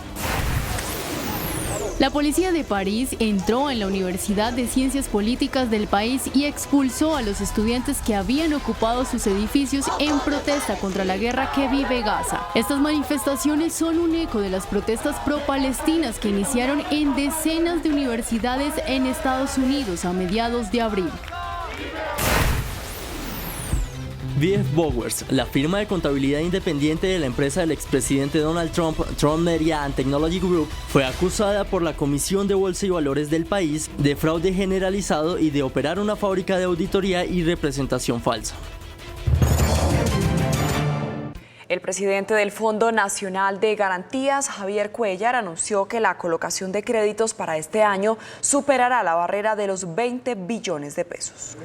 La policía de París entró en la Universidad de Ciencias Políticas del país y expulsó a los estudiantes que habían ocupado sus edificios en protesta contra la guerra que vive Gaza. Estas manifestaciones son un eco de las protestas pro-palestinas que iniciaron en decenas de universidades en Estados Unidos a mediados de abril. VF Bowers, la firma de contabilidad independiente de la empresa del expresidente Donald Trump, Trump Media and Technology Group, fue acusada por la Comisión de Bolsa y Valores del país de fraude generalizado y de operar una fábrica de auditoría y representación falsa. El presidente del Fondo Nacional de Garantías, Javier Cuéllar, anunció que la colocación de créditos para este año superará la barrera de los 20 billones de pesos.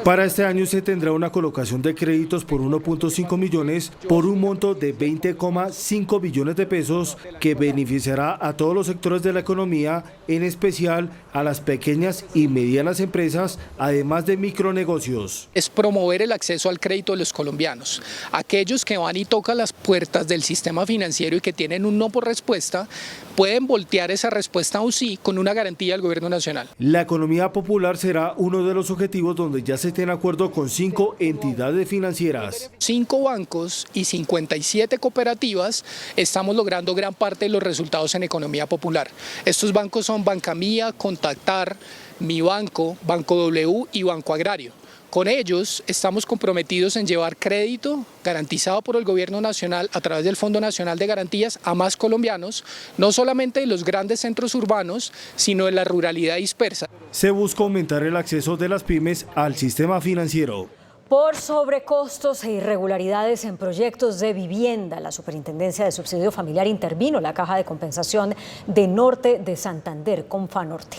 Para este año se tendrá una colocación de créditos por 1.5 millones por un monto de 20,5 billones de pesos que beneficiará a todos los sectores de la economía, en especial a las pequeñas y medianas empresas, además de micronegocios. Es promover el acceso al crédito de los colombianos. Aquellos que van y tocan las puertas del sistema financiero y que tienen un no por respuesta, pueden voltear esa respuesta a un sí con una garantía del Gobierno Nacional. La economía popular será uno de los objetivos donde ya se está en acuerdo con 5 entidades financieras. 5 bancos y 57 cooperativas estamos logrando gran parte de los resultados en economía popular. Estos bancos son Banca Mía, Contactar, Mi Banco, Banco W y Banco Agrario. Con ellos estamos comprometidos en llevar crédito garantizado por el Gobierno Nacional a través del Fondo Nacional de Garantías a más colombianos, no solamente de los grandes centros urbanos, sino de la ruralidad dispersa. Se busca aumentar el acceso de las pymes al sistema financiero. Por sobrecostos e irregularidades en proyectos de vivienda, la Superintendencia de Subsidio Familiar intervino la Caja de Compensación de Norte de Santander, Confanorte.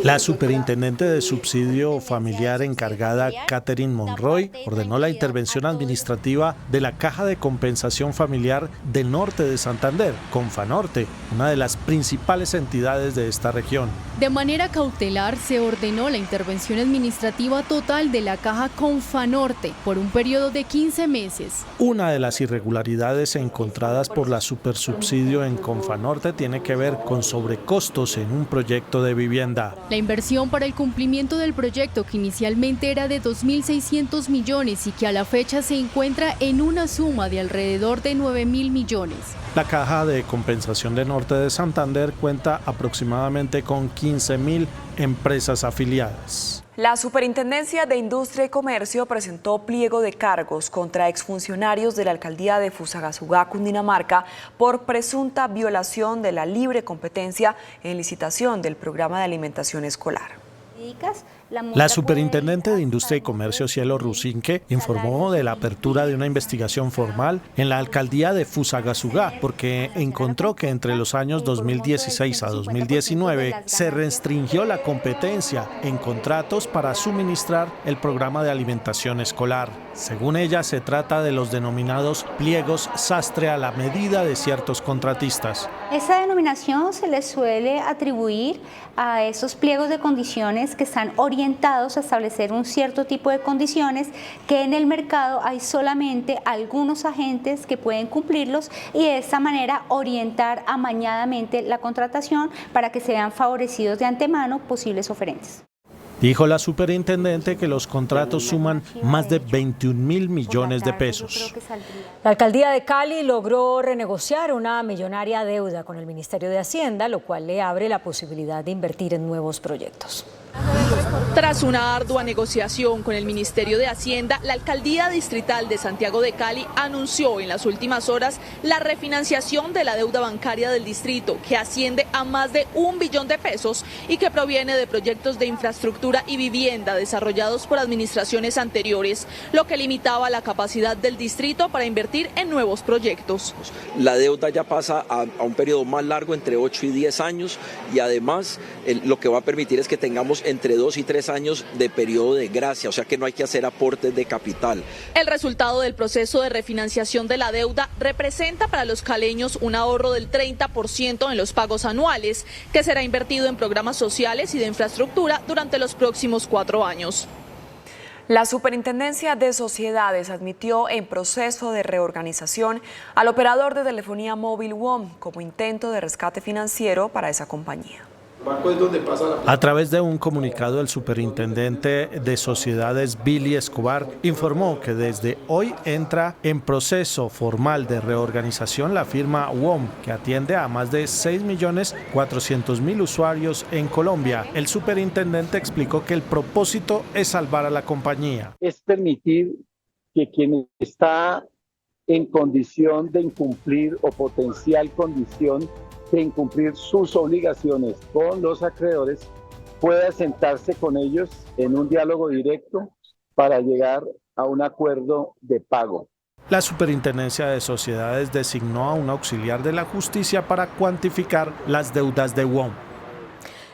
La superintendente de subsidio familiar encargada, Catherine Monroy, ordenó la intervención administrativa de la Caja de Compensación Familiar del Norte de Santander, Confanorte, una de las principales entidades de esta región. De manera cautelar se ordenó la intervención administrativa total de la Caja Confanorte por un periodo de 15 meses. Una de las irregularidades encontradas por la Supersubsidio en Confanorte tiene que ver con sobrecostos en un proyecto de vivienda. La inversión para el cumplimiento del proyecto, que inicialmente era de 2.600 millones y que a la fecha se encuentra en una suma de alrededor de 9.000 millones. La Caja de Compensación de Norte de Santander cuenta aproximadamente con 15.000 empresas afiliadas. La Superintendencia de Industria y Comercio presentó pliego de cargos contra exfuncionarios de la alcaldía de Fusagasugá, Cundinamarca, por presunta violación de la libre competencia en licitación del programa de alimentación escolar. La superintendente de Industria y Comercio, Cielo Rusinque, informó de la apertura de una investigación formal en la alcaldía de Fusagasugá porque encontró que entre los años 2016 a 2019 se restringió la competencia en contratos para suministrar el programa de alimentación escolar. Según ella, se trata de los denominados pliegos sastre a la medida de ciertos contratistas. Esa denominación se le suele atribuir a esos pliegos de condiciones que están orientados orientados a establecer un cierto tipo de condiciones que en el mercado hay solamente algunos agentes que pueden cumplirlos y de esta manera orientar amañadamente la contratación para que se vean favorecidos de antemano posibles oferentes. Dijo la superintendente que los contratos suman más de 21.000 millones de pesos. La alcaldía de Cali logró renegociar una millonaria deuda con el Ministerio de Hacienda, lo cual le abre la posibilidad de invertir en nuevos proyectos. Tras una ardua negociación con el Ministerio de Hacienda, la Alcaldía Distrital de Santiago de Cali anunció en las últimas horas la refinanciación de la deuda bancaria del distrito, que asciende a más de 1 billón de pesos y que proviene de proyectos de infraestructura y vivienda desarrollados por administraciones anteriores, lo que limitaba la capacidad del distrito para invertir en nuevos proyectos. La deuda ya pasa a un periodo más largo, entre 8 y 10 años, y además lo que va a permitir es que tengamos entre 2 y 3 años de periodo de gracia, o sea que no hay que hacer aportes de capital. El resultado del proceso de refinanciación de la deuda representa para los caleños un ahorro del 30% en los pagos anuales, que será invertido en programas sociales y de infraestructura durante los próximos 4 años. La Superintendencia de Sociedades admitió en proceso de reorganización al operador de telefonía móvil WOM como intento de rescate financiero para esa compañía. A través de un comunicado, el superintendente de Sociedades, Billy Escobar, informó que desde hoy entra en proceso formal de reorganización la firma WOM, que atiende a más de 6.400.000 usuarios en Colombia. El superintendente explicó que el propósito es salvar a la compañía. Es permitir que quien está en condición de incumplir o potencial condición de incumplir sus obligaciones con los acreedores pueda sentarse con ellos en un diálogo directo para llegar a un acuerdo de pago. La Superintendencia de Sociedades designó a un auxiliar de la justicia para cuantificar las deudas de WOM.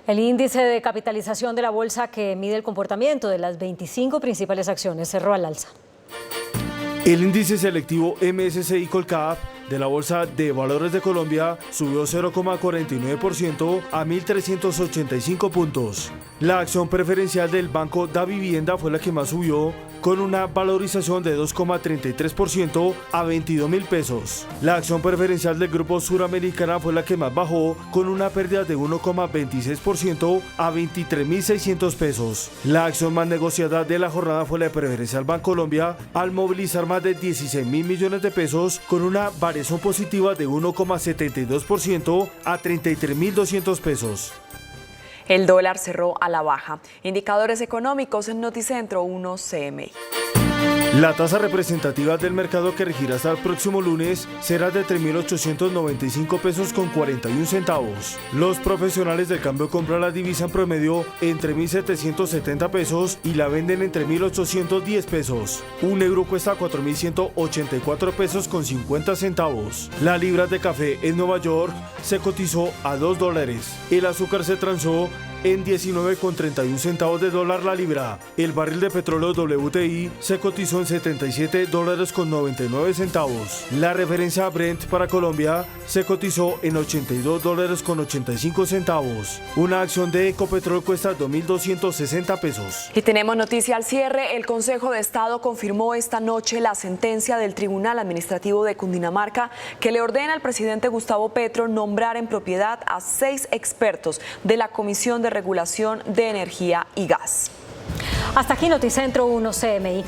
El índice de capitalización de la bolsa, que mide el comportamiento de las 25 principales acciones, cerró al alza. El índice selectivo MSCI Colcap de la Bolsa de Valores de Colombia subió 0,49% a 1.385 puntos. La acción preferencial del Banco Davivienda fue la que más subió, con una valorización de 2,33% a 22.000 pesos. La acción preferencial del Grupo Suramericana fue la que más bajó, con una pérdida de 1,26% a 23.600 pesos. La acción más negociada de la jornada fue la preferencial Bancolombia, al movilizar más de 16.000 millones de pesos, con una variación positiva de 1,72% a 33.200 pesos. El dólar cerró a la baja. Indicadores económicos en Noticentro 1 CMI. La tasa representativa del mercado, que regirá hasta el próximo lunes, será de 3.895 pesos con 41 centavos. Los profesionales del cambio compran la divisa en promedio entre 1.770 pesos y la venden entre 1.810 pesos. Un euro cuesta 4.184 pesos con 50 centavos. La libra de café en Nueva York se cotizó a $2. El azúcar se transó en 19,31 centavos de dólar la libra. El barril de petróleo WTI se cotizó en $77.99 centavos. La referencia Brent para Colombia se cotizó en $82.85 centavos. Una acción de Ecopetrol cuesta 2.260 pesos. Y tenemos noticia al cierre. El Consejo de Estado confirmó esta noche la sentencia del Tribunal Administrativo de Cundinamarca, que le ordena al presidente Gustavo Petro nombrar en propiedad a 6 expertos de la Comisión de Regulación de Energía y Gas. Hasta aquí Noticentro 1 CMI.